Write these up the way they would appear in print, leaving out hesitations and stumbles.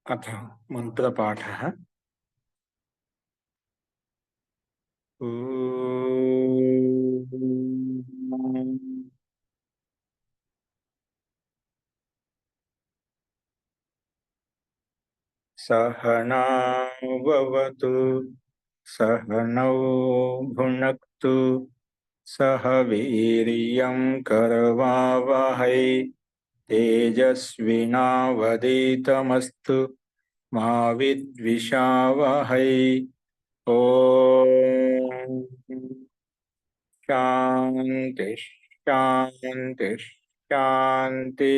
अथ मन्त्रपाठः। सहनौ भवतु सहनौ भुनक्तु सह वीर्यं करवावहै तेजस्विनावधीतमस्तु मा विद्विषावहै। ओम शांति शांति शांति।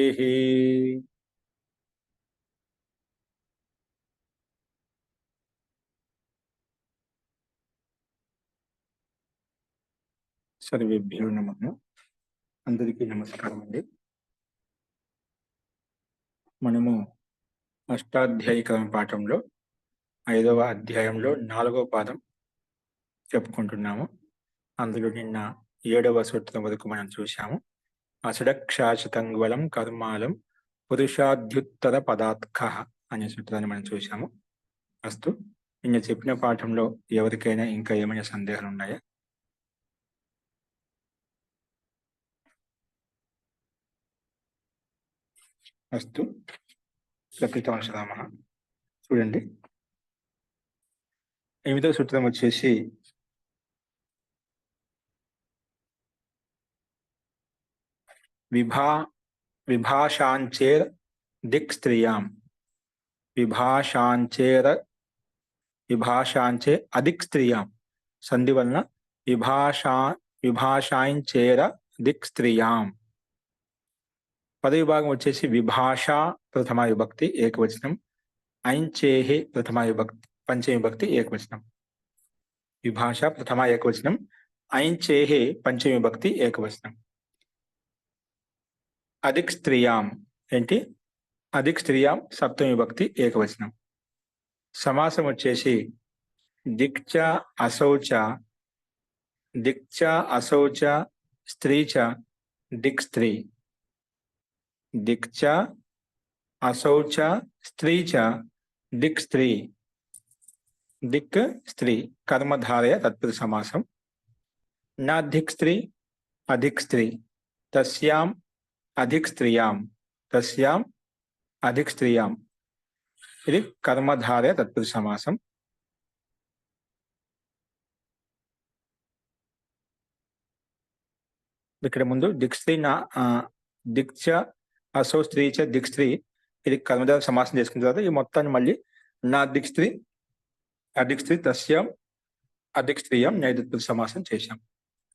सर्वेभ्यो नमः। అందరికీ నమస్కారం అండి. మనము అష్టాధ్యాయిక పాఠంలో 5వ అధ్యాయంలో 4వ పాదం చెప్పుకుంటున్నాము. అందులో నిన్న 7వ సూత్రం వరకు మనం చూశాము. అషడక్షాశతంగ్వలం కర్మాలం పురుషాద్యుత్తర పదాత్కః అనే సూత్రాన్ని మనం చూశాము. అస్తు, నిన్న చెప్పిన పాఠంలో ఎవరికైనా ఇంకా ఏమైనా సందేహాలు ఉన్నాయా? అస్తు, ప్రకృతవంశరామः. చూడండి, 8వ సూత్రం వచ్చేసి విభాషాంచేర్ దిక్ స్త్రియాం విభాషాంచే అధిక్ స్త్రియాం సంధి వలన విభాషాంచేర దిక్ స్త్రియాం. పదవిభాగం వచ్చేసి విభాష ప్రథమ విభక్తి ఏకవచనం, ఐంచేహి ప్రథమ విభక్తి పంచమ విభక్తి ఏకవచనం. విభాష ప్రథమ ఏకవచనం, ఐంచేహి పంచమ విభక్తి ఏకవచనం. అధిక్ స్త్రియాం ఏంటి? అధిక్ స్త్రియాం సప్తమ విభక్తి ఏకవచనం. సమాసం వచ్చేసి దిక్చ అశౌచ స్త్రీచ దిక్ స్త్రీ. దిక్చ అశౌచ స్త్రీచ దిక్ స్త్రీ. దిక్ స్త్రీ కర్మధారయ తత్పురుష సమాసం. నా దిక్ స్త్రీ అధిక్ స్త్రీ. తస్యాం అధిక్ స్త్రియాం అధిక్ స్త్రియాం. ఇది కర్మధారయ తత్పురుష సమాసం. ఇక్కడ ముందు దిక్ స్త్రీ దిక్చ అసౌ స్త్రీచ దిక్ స్త్రీ, ఇది కర్మధార సమాసం చేసుకున్న తర్వాత ఈ మొత్తాన్ని మళ్ళీ నా దిక్ స్త్రీ అధిక్ స్త్రీ తస్యాం అధిక్ స్త్రియాం నైతత్పురుష సమాసం చేశాం.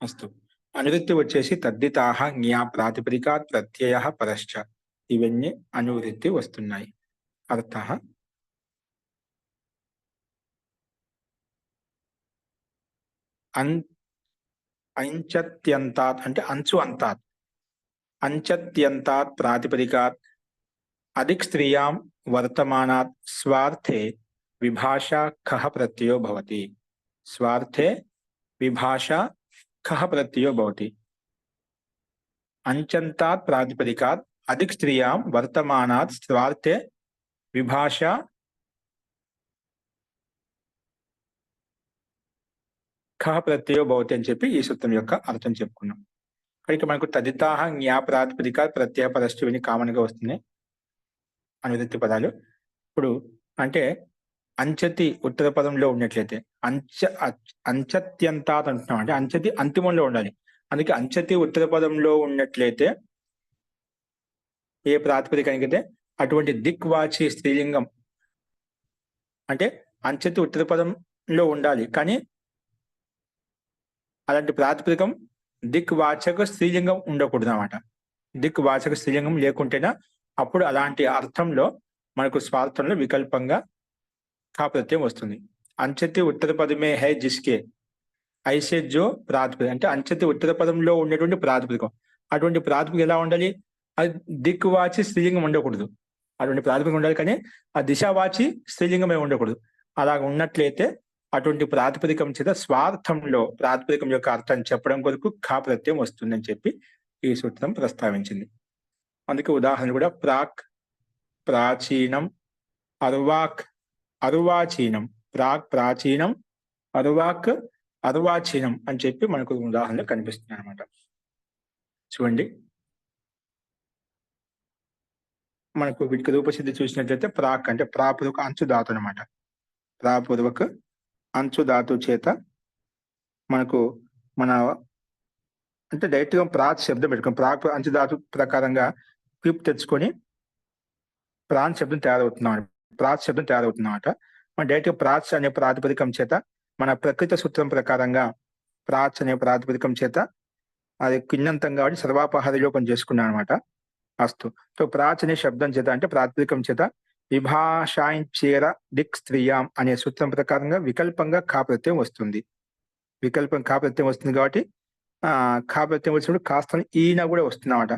అస్తు, అనువృత్తి వచ్చేసి తద్దితాహ జ్ఞా ప్రాతిపదిక ప్రత్యయ పరశ్చ. ఇవన్నీ అనువృత్తి వస్తున్నాయి. అర్థః అంచత్యంతాత్ అంటే అంచు అంతాత్, అంచత్యంతాత్ ప్రాతిపదికాత్ అధిక్ స్త్రియాం వర్తమానాత్ స్వార్థే విభాషా ఖః ప్రత్యయో భవతి. స్వార్థే విభాషా ఖః ప్రత్యయో భవతి. అంచంతాత్ ప్రాతిపదికాత్ అధిక్ స్త్రియాం వర్తమానాత్ స్వార్థే విభాషా ఖః ప్రత్యయో భవతి అని చెప్పి ఈ సూత్రం యొక్క అర్థం చెప్పుకున్నాం. ఇక మనకు తదితాహ జ్ఞా ప్రాతిపదిక ప్రత్యయ పరశ్చ ఇవన్నీ కామన్ గా వస్తున్నాయి అనువృత్తి పదాలు. ఇప్పుడు అంటే అంచతి ఉత్తర పదంలో ఉన్నట్లయితే అంచత్యంతాత్ అంటున్నాం, అంటే అంచతి అంతిమంలో ఉండాలి. అందుకే అంచతి ఉత్తర పదంలో ఉన్నట్లయితే ఏ ప్రాతిపదికనికైతే అటువంటి దిక్వాచి స్త్రీలింగం, అంటే అంచతి ఉత్తర పదంలో ఉండాలి కానీ అలాంటి ప్రాతిపదికం దిక్వాచక స్త్రీలింగం ఉండకూడదు అన్నమాట. దిక్వాచక స్త్రీలింగం లేకుంటేనా అప్పుడు అలాంటి అర్థంలో మనకు స్వార్థంలో వికల్పంగా ఖా ప్రత్యయం వస్తుంది. అంచతి ఉత్తర పదమే హై జిస్కే ఐసే జో ప్రాతిపదిక, అంటే అంచతి ఉత్తర పదంలో ఉండేటువంటి ప్రాతిపదికం. అటువంటి ప్రాతిపదిక ఎలా ఉండాలి? అది దిక్వాచి స్త్రీలింగం ఉండకూడదు. అటువంటి ప్రాతిపదికం ఉండాలి కానీ ఆ దిశావాచి స్త్రీలింగమే ఉండకూడదు. అలాగ ఉన్నట్లయితే అటువంటి ప్రాతిపదికం చేత స్వార్థంలో ప్రాతిపదికం యొక్క అర్థం చెప్పడం కొరకు ఖా ప్రత్యయం వస్తుందని చెప్పి ఈ సూత్రం ప్రస్తావించింది. అందుకే ఉదాహరణ కూడా ప్రాక్, ప్రాచీనం, అర్వాక్ అర్వాచీనం, ప్రాక్ ప్రాచీనం, అర్వాక్ అర్వాచీనం అని చెప్పి మనకు ఉదాహరణలు కనిపిస్తున్నాయి అనమాట. చూడండి, మనకు వీటికి రూపసిద్ధి చూసినట్లయితే ప్రాక్ అంటే ప్రాపూర్వక అంచు ధాతు అనమాట. ప్రాపూర్వక అంచు ధాతు చేత మనకు మన అంటే డైరెక్ట్ గా ప్రాక్ శబ్దం పెట్టుకుని ప్రాక్ అంచు ధాతు ప్రకారంగా క్లిప్ తెచ్చుకొని ప్రాన్ శబ్దం తయారవుతున్నాం, ప్రాచ్ శబ్దం తయారవుతుందన్నమాట. మన డైరెక్ట్ గా ప్రాచ్ అనే ప్రాతిపదికం చేత మన ప్రకృతి సూత్రం ప్రకారంగా ప్రాచ్ అనే ప్రాతిపదికం చేత అది కిన్నంతం కాబట్టి సర్వాపహార లోపం చేసుకున్నాను అనమాట. అస్తు. సో ప్రాచ్ అనే శబ్దం చేత అంటే ప్రాతిపదికం చేత విభాషాయించేర దిక్ స్త్రీయాం అనే సూత్రం ప్రకారంగా వికల్పంగా ఖా ప్రత్యయం వస్తుంది. వికల్పం ఖా ప్రత్యయం వస్తుంది కాబట్టి ఖా ప్రత్యయం వచ్చినప్పుడు కాస్త ఈయన కూడా వస్తుంది అన్నమాట.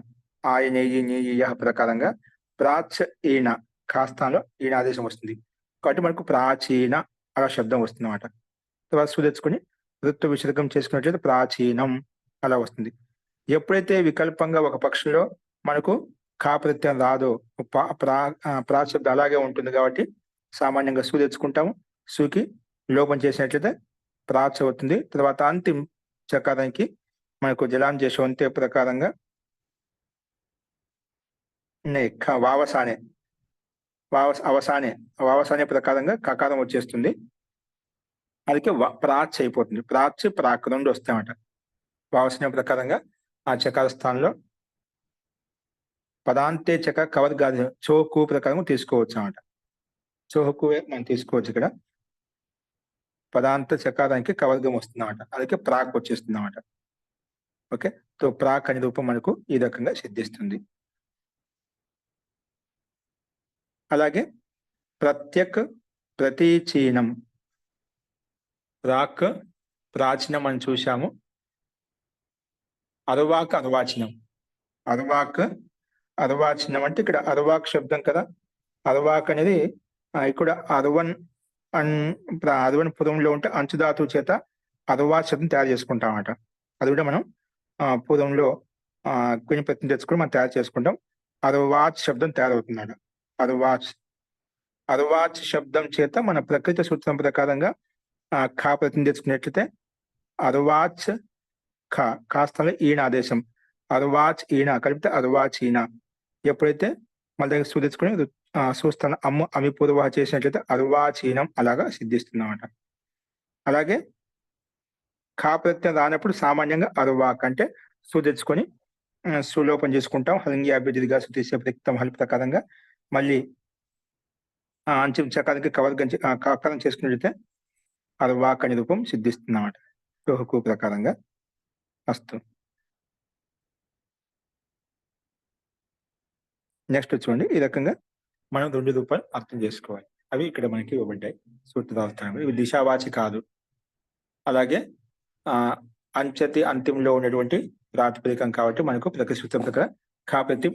ఆయన ఈ ప్రకారంగా ప్రాచ్ ఈన కాస్తాలో ఈయన ఆదేశం వస్తుంది కాబట్టి మనకు ప్రాచీన అలా శబ్దం వస్తుంది అన్నమాట. తర్వాత సుదెచ్చుకొని వృత్త విసర్గం చేసుకున్నట్లయితే ప్రాచీనం అలా వస్తుంది. ఎప్పుడైతే వికల్పంగా ఒక పక్షంలో మనకు ఖా ప్రత్యయం రాదో ప్రా శబ్దం అలాగే ఉంటుంది కాబట్టి సామాన్యంగా సు తెచ్చుకుంటాము. సుకి లోపం చేసినట్లయితే ప్రాచ్ అవుతుంది. తర్వాత అంతిమ చకారానికి మనకు జలాంజేషం అంతే ప్రకారంగా వావసానే అవసానే ప్రకారంగా కకారం వచ్చేస్తుంది. అందుకే ప్రాచ్ అయిపోతుంది. ప్రాచ్ ప్రాక్ రెండు వస్తాయన్నమాట. వావసన ప్రకారంగా ఆ చకార స్థానంలో పదాంతే చక కవర్ గాది చోకు ప్రకారం తీసుకోవచ్చు అన్నమాట. చోకు మనం తీసుకోవచ్చు. ఇక్కడ పదాంత చకారానికి కవర్గం వస్తుంది అన్నమాట. అందుకే ప్రాక్ వచ్చేస్తుంది అన్నమాట. ఓకే, సో ప్రాక్ అనే రూపం మనకు ఈ రకంగా సిద్ధిస్తుంది. అలాగే ప్రత్యక్ ప్రతీచీనం, ప్రాక్ ప్రాచీనం అని చూశాము. అర్వాక్ అర్వాచీనం, అర్వాక్ అర్వాచీనం అంటే ఇక్కడ అర్వాక్ శబ్దం కదా. అర్వాక్ అనేది ఇక్కడ అర్వన్ పూర్వంలో ఉంటే అంచుధాతువు చేత అర్వాచ్ శబ్దం తయారు చేసుకుంటాం అన్నమాట. అది కూడా మనం పూర్వంలో కొన్ని ప్రయత్నం తెచ్చుకొని మనం తయారు చేసుకుంటాం. అర్వాచ్ శబ్దం తయారవుతున్నాడు. అర్వాచ్ శబ్దం చేత మన ప్రకృతి సూత్రం ప్రకారంగా ఖా ప్రయత్నం తెచ్చుకున్నట్లయితే అర్వాచ్ ఖ కాస్త ఈయన ఆదేశం అర్వాచ్ ఈయన కలిపితే అర్వాచ్ ఈయన. ఎప్పుడైతే మళ్ళీ దగ్గర సూచించుకుని చూస్తాను అమి పూర్వ చేసినట్లయితే అర్వాచీనం అలాగా సిద్ధిస్తుందన్నమాట. అలాగే ఖా ప్రత్యయం రానప్పుడు సామాన్యంగా అర్వాక్ అంటే తెచ్చుకొని సులోపం చేసుకుంటాం. హలింగి అభ్యర్థిగా సుతీసే ప్రయుక్తం హల్ ప్రకారంగా మళ్ళీ అంచెం చకానికి కాకరం చేసుకున్నట్లయితే అర్వాక్ అనే రూపం సిద్ధిస్తుందన్నమాట. హుకు ప్రకారంగా. అస్తు. నెక్స్ట్ చూడండి, ఈ రకంగా మనం 2 రూపాయలు అర్థం చేసుకోవాలి. అవి ఇక్కడ మనకి ఇవ్వబడ్డాయి సూత్రాలు. ఇవి దిశావాచి కాదు. అలాగే అంచతి అంతిమంలో ఉన్నటువంటి ప్రాతిపదికం కాబట్టి మనకు ప్రకృతి సూత్రం ప్రకారం ఖా ప్రతి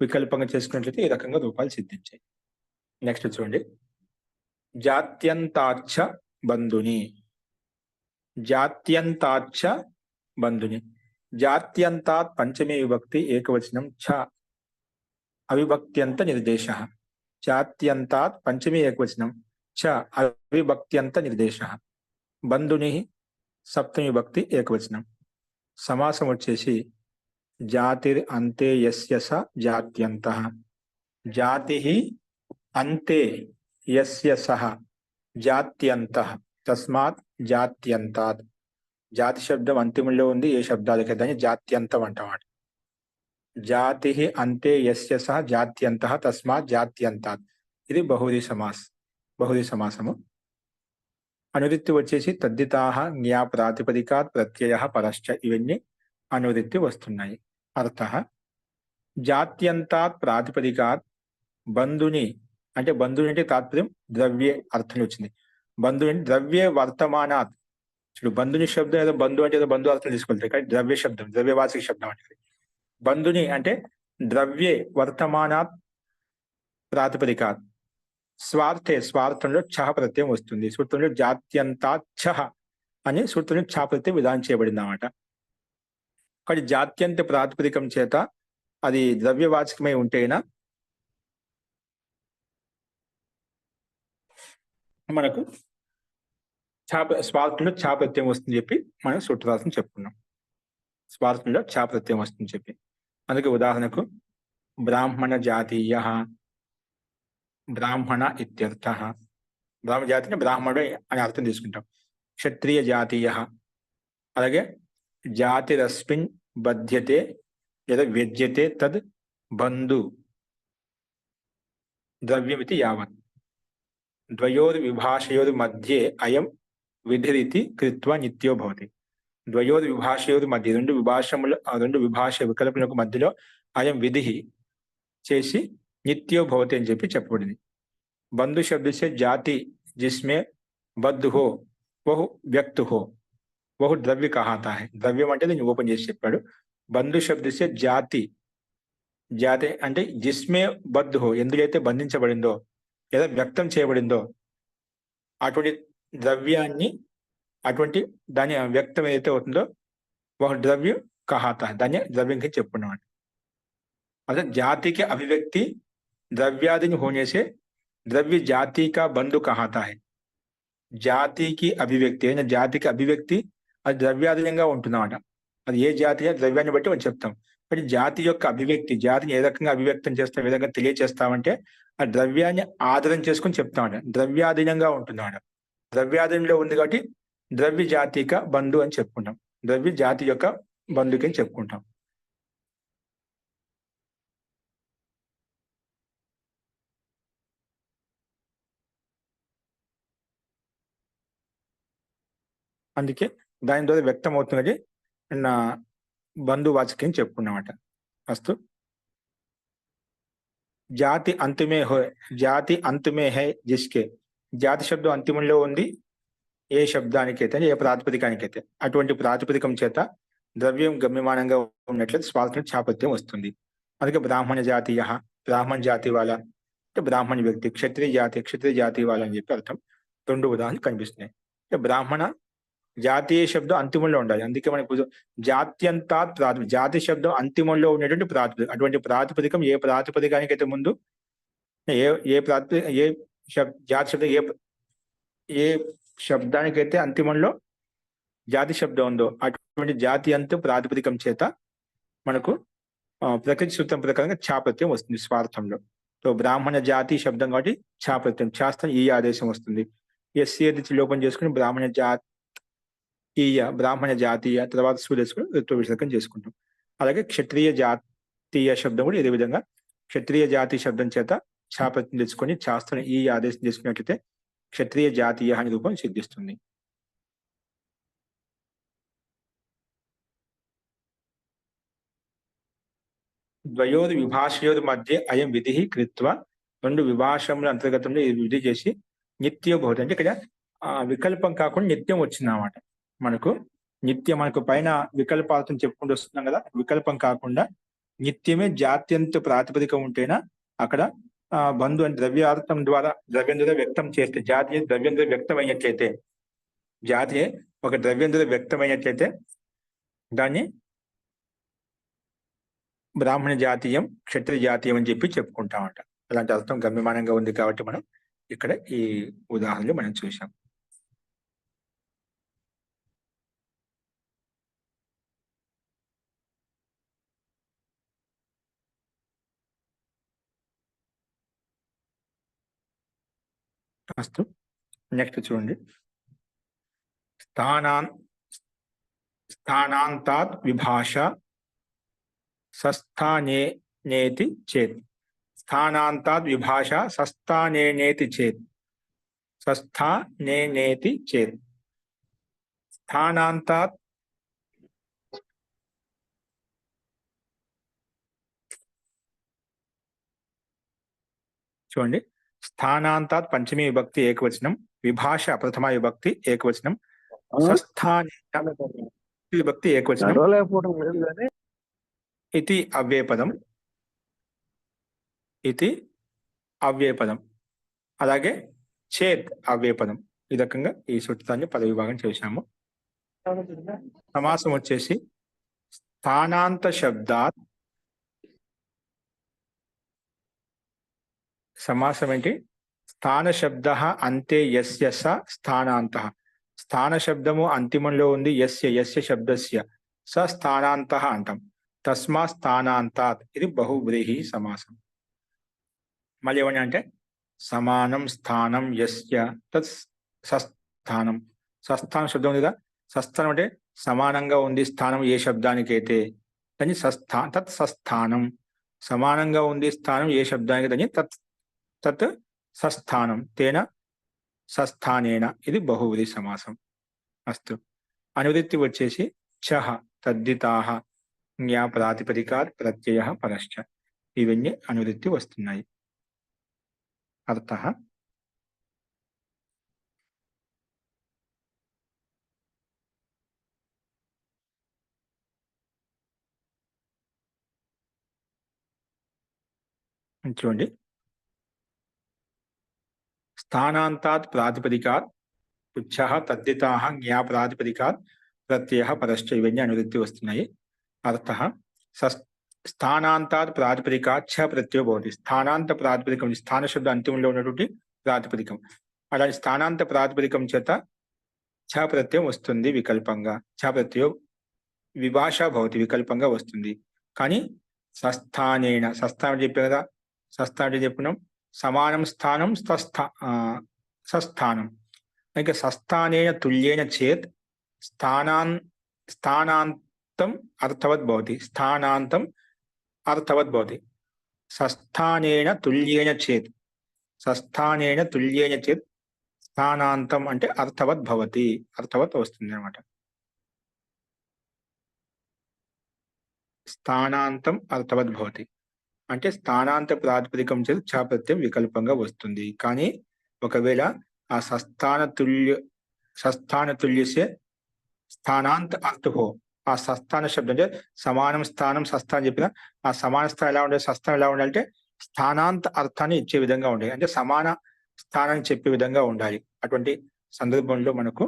వికల్పంగా చేసుకున్నట్లయితే ఈ రకంగా రూపాలు సిద్ధించాయి. నెక్స్ట్ చూడండి, జాత్యంతాచ్చ బంధుని. జాత్యంతాచ్చ బంధుని. జాత్యంతాత్ పంచమే విభక్తి ఏకవచనం ఛ అవిభక్త్యంత నిర్దేశ. జాత్యంతాత్ పంచమే ఏకవచనం ఛ అవిభక్త్యంత నిర్దేశ. బంధుని సప్తమి విభక్తి ఏకవచనం. సమాసం వచ్చేసి జాతిర్ అంతే యస్య స జాత్యంతః. జాతిః అంతే యస్య సహ జాత్యంతః తస్మాత్ జాత్యంతాత్. జాతి శబ్దం అంతిమంలో ఉంది, ఏ శబ్దాలకి దాన్ని జాత్యంతం అంటామాట. జాతిః అంతే యస్య సహ జాత్యంతః తస్మాత్ జాత్యంతాత్. ఇది బహువ్రీహి సమాసము. అనువృత్తి వచ్చేసి తద్దితాః జ్ఞా ప్రాతిపదికాత్ ప్రత్యయః పరశ్చ. ఇవన్నీ అనువృత్తి వస్తున్నాయి. అర్థః జాత్యంతాత్ ప్రాతిపదికాత్ బంధుని అంటే బంధుని అంటే తాత్పర్యం ద్రవ్యే అర్థం వచ్చింది. బంధుని ద్రవ్యే వర్తమానాత్. చూడు, బంధుని శబ్దం ఏదో బంధు అంటే ఏదో బంధు అర్థం తీసుకెళ్తాయి కానీ ద్రవ్య శబ్దం ద్రవ్యవాచక శబ్దం అంటే బంధుని అంటే ద్రవ్యే వర్తమానాత్ ప్రాతిపదికాత్. స్వార్థంలో ఛ ప్రత్యయం వస్తుంది. సూత్రంలో జాత్యంతాత్ ఛ అని సూత్రంలో ఛ ప్రత్యయం విధానం చేయబడింది అన్నమాట. కానీ జాత్యంత ప్రాతిపదికం చేత అది ద్రవ్యవాచకమై ఉంటేనా మనకు స్వార్థంలో ఛా ప్రత్యయం వస్తుందని చెప్పి మనం సూత్రరాశం చెప్పుకున్నాం. స్వార్థంలో ఛా ప్రత్యయం వస్తుందని చెప్పి. అందుకే ఉదాహరణకు బ్రాహ్మణ జాతీయ, బ్రాహ్మణ ఇత్యర్థ. బ్రాహ్మణ జాతి బ్రాహ్మణుడు అని అర్థం తీసుకుంటాం. క్షత్రియ జాతీయ, అలాగే జాతిరస్మిన్ బధ్యతే లేదా వ్యజ్యతే తద్ బంధు ద్రవ్యమితి యావత్ ద్వయోర్ విభాషయోర్ మధ్యే అయం విధిరితి కృత్వా నిత్యో భవతి. ద్వయోర్ విభాషయోర్ మధ్య రెండు విభాష వికల్పములకు మధ్యలో అయం విధి చేసి నిత్యో భవతి అని చెప్పి చెప్పబడింది. బంధు శబ్దసే జాతి జిస్మే బద్ధు హో వహు వ్యక్తు హో వహు ద్రవ్య కహాతా హై. ద్రవ్యం అంటే దీన్ని ఓపెన్ చేసి చెప్పాడు. బంధు శబ్దసే జాతి, జాతి అంటే జిస్మే బద్ధు హో, ఎందుకైతే బంధించబడిందో లేదా వ్యక్తం చేయబడిందో అటువంటి ద్రవ్యాన్ని, అటువంటి దాని వ్యక్తం ఏదైతే అవుతుందో వహు ద్రవ్య కహాతా హై, దాన్ని ద్రవ్యం కింద చెప్పుకున్నాం. अर्थात जाति के अभिव्यक्ति द्रव्यादि होने से द्रव्य जाति का बंधु कहता है. जाति की अभिव्यक्ति जाति की अभिव्यक्ति అది ద్రవ్యాధీనంగా ఉంటుందన్నమాట. అది ఏ జాతి ద్రవ్యాన్ని బట్టి మనం చెప్తాం. బట్ జాతి యొక్క అభివ్యక్తి, జాతిని ఏ రకంగా అభివ్యక్తం చేస్తాం, ఏ విధంగా తెలియచేస్తామంటే ఆ ద్రవ్యాన్ని ఆధారం చేసుకుని చెప్తామట. ద్రవ్యాధీనంగా ఉంటుందన్నమాట. ద్రవ్యాధీనంలో ఉంది కాబట్టి ద్రవ్య జాతిక బంధు అని చెప్పుకుంటాం. ద్రవ్య జాతి యొక్క బంధుకి అని చెప్పుకుంటాం. అందుకే దాని ద్వారా వ్యక్తం అవుతున్నది నా బంధువాచకం చెప్పుకున్నమాట. అస్తు జాతి అంతమే హో, జాతి అంతమే హై జిస్కే. జాతి శబ్దం అంతిమంలో ఉంది ఏ శబ్దానికైతే, ఏ ప్రాతిపదికానికైతే. అటువంటి ప్రాతిపదికం చేత ద్రవ్యం గమ్యమానంగా ఉన్నట్లయితే స్వార్థం చాపత్యం వస్తుంది. అందుకే బ్రాహ్మణ జాతీయ, బ్రాహ్మణ జాతి వాళ్ళ అంటే బ్రాహ్మణ వ్యక్తి. క్షత్రియ జాతి, క్షత్రియ జాతి వాళ్ళ అని చెప్పి అర్థం. రెండు ఉదాహరణలు కనిపిస్తున్నాయి. బ్రాహ్మణ జాతీయ శబ్దం అంతిమంలో ఉండాలి. అందుకే మనకు జాత్యంతాత్ ప్రాతిపదిక, జాతి శబ్దం అంతిమంలో ఉన్నటువంటి ప్రాతిపదిక. అటువంటి ప్రాతిపదికం ఏ ప్రాతిపదికానికైతే ముందు జాతి శబ్దం ఏ శబ్దానికైతే అంతిమంలో జాతి శబ్దం ఉందో అటువంటి జాతి అంత ప్రాతిపదికం చేత మనకు ప్రకృతి సూత్రం ప్రకారంగా ఛాప్రత్యయం వస్తుంది స్వార్థంలో. సో బ్రాహ్మణ జాతి శబ్దం కాబట్టి ఛాప్రత్యయం, ఛాస్తం ఈ ఆదేశం వస్తుంది. ఎస్సీ లోపం చేసుకుని బ్రాహ్మణ బ్రాహ్మణ జాతీయ తర్వాత సూర్యసుకుని ఋత్వ విసర్గం చేసుకుంటాం. అలాగే క్షత్రియ జాతీయ శబ్దం కూడా ఇదే విధంగా క్షత్రియ జాతి శబ్దం చేత ఛాప్రత్యం తెచ్చుకొని ఛాస్తం ఈ ఆదేశం చేసుకున్నట్లయితే క్షత్రియ జాతీయ అనే రూపం సిద్ధిస్తుంది. ద్వయోర్ విభాషయోర్ మధ్య అయం విధి కృత్వ. రెండు విభాషముల అంతర్గతంలో ఇది విధి చేసి నిత్యం భవతి అంటే ఇక్కడ వికల్పం కాకుండా నిత్యం వచ్చిందన్నమాట. మనకు నిత్యం, మనకు పైన వికల్పాలతో చెప్పుకుంటూ వస్తున్నాం కదా, వికల్పం కాకుండా నిత్యమే జాత్యంత ప్రాతిపదిక ఉంటేనా అక్కడ బంధు అని ద్రవ్యార్థం ద్వారా ద్రవ్యం ద్వారా వ్యక్తం చేస్తే, జాతి ద్రవ్యం ద్వారా వ్యక్తమైనట్లయితే, జాతి ఒక ద్రవ్యం ద్వారా వ్యక్తమైనట్లయితే దాన్ని బ్రాహ్మణ జాతీయం, క్షత్రియ జాతీయం అని చెప్పి చెప్పుకుంటామట. అలాంటి అర్థం గమ్యమానంగా ఉంది కాబట్టి మనం ఇక్కడ ఈ ఉదాహరణలు మనం చూసాం. అస్తు నెక్స్ట్ చూడండి. స్థానాంతాత్ విభాష సస్థానేనేతి చేత్. స్థానాంతాత్ విభాష సస్థానేనేతి చేత్. సస్థానేనేతి చేత్. స్థానాంతాత్ చూడండి. స్థానాంతాత్ పంచమీ విభక్తి ఏకవచనం, విభాష ప్రథమ విభక్తి ఏకవచనం, సస్థానే విభక్తి ఏకవచనం, ఇది అవ్యయపదం, ఇది అవ్యయపదం, అలాగే చేత్ అవ్యయపదం. ఈ రకంగా ఈ సూత్రాన్ని పద విభాగం చేశాము. సమాసం వచ్చేసి స్థానాంత శబ్దాత్. సమాసం ఏంటి? స్థాన శబ్ద అంతే యస్య స స్థానాంతః. స్థాన శబ్దము అంతిమంలో ఉంది, యస్య యస్య శబ్దస్య స స్థానాంతః అంటాం. తస్మా స్థానాంతాత్ ఇది బహువ్రీహి సమాసం. మళ్ళీ ఏమని అంటే సమానం స్థానం యస్య తత్ సస్థానం. సస్థానం శబ్దం ఉంది కదా, సస్థానం అంటే సమానంగా ఉంది స్థానం ఏ శబ్దానికైతే దాన్ని తత్ సస్థానం. సమానంగా ఉంది స్థానం ఏ శబ్దానికి దాన్ని తత్ సస్థానం తేన సస్థానేన ఇది బహువ్రీహి సమాసం. అస్తు. అనువృత్తి వచ్చేసి చహ తద్దితాహ జ్ఞా ప్రాతిపదికాత్ ప్రత్యయ పరశ్చ. ఇవన్నీ అనువృత్తి వస్తున్నాయి. అర్థః చూడండి. స్థానాంతాత్ ప్రాతిపదికాత్ పుచ్చః తద్దితాః జ్ఞా ప్రాతిపదికాత్ ప్రత్యయ పరశ్చ. ఇవన్నీ అనువృత్తి వస్తున్నాయి. అర్థః స్థానాంతాత్ ప్రాతిపదికాత్ ఛ ప్రత్యయో భవతి. స్థానాంత ప్రాతిపదికం స్థాన శబ్ద అంతిమంలో ఉన్నటువంటి ప్రాతిపదికం. అలాంటి స్థానాంత ప్రాతిపదికం చేత ఛ ప్రత్యయం వస్తుంది వికల్పంగా. ఛ ప్రత్యయం విభాష భవతి వికల్పంగా వస్తుంది. కానీ సస్థానేన, సస్థానం చెప్పే కదా, సస్థానం చెప్పుకున్నాం. సమానం స్థానం సస్థానం. ఇంకా సస్థానేన తుల్యేన చేత్ స్థానాంతం అర్థవత్ భవతి. స్థానాంతం అర్థవత్ భవతి. సస్థానేన తుల్యేన చేత్, సస్థానేన తుల్యేన చేత్ స్థానాంతం అంటే అర్థవత్ భవతి, అర్థవత్ వస్తుంది అన్నమాట. స్థానాంతం అర్థవత్ భవతి అంటే స్థానాంత ప్రాతిపదికం చేత ఛ ప్రత్యయం వికల్పంగా వస్తుంది. కానీ ఒకవేళ ఆ సస్థాన తుల్యసే స్థానాంత అర్థో, ఆ సస్థాన శబ్దం అంటే సమానం స్థానం సస్థానం చెప్పిన ఆ సమాన స్థానం ఎలా ఉండాలి, సస్థానం ఎలా ఉండాలంటే స్థానాంత అర్థాన్ని ఇచ్చే విధంగా ఉండాలి. అంటే సమాన స్థానాన్ని చెప్పే విధంగా ఉండాలి. అటువంటి సందర్భంలో మనకు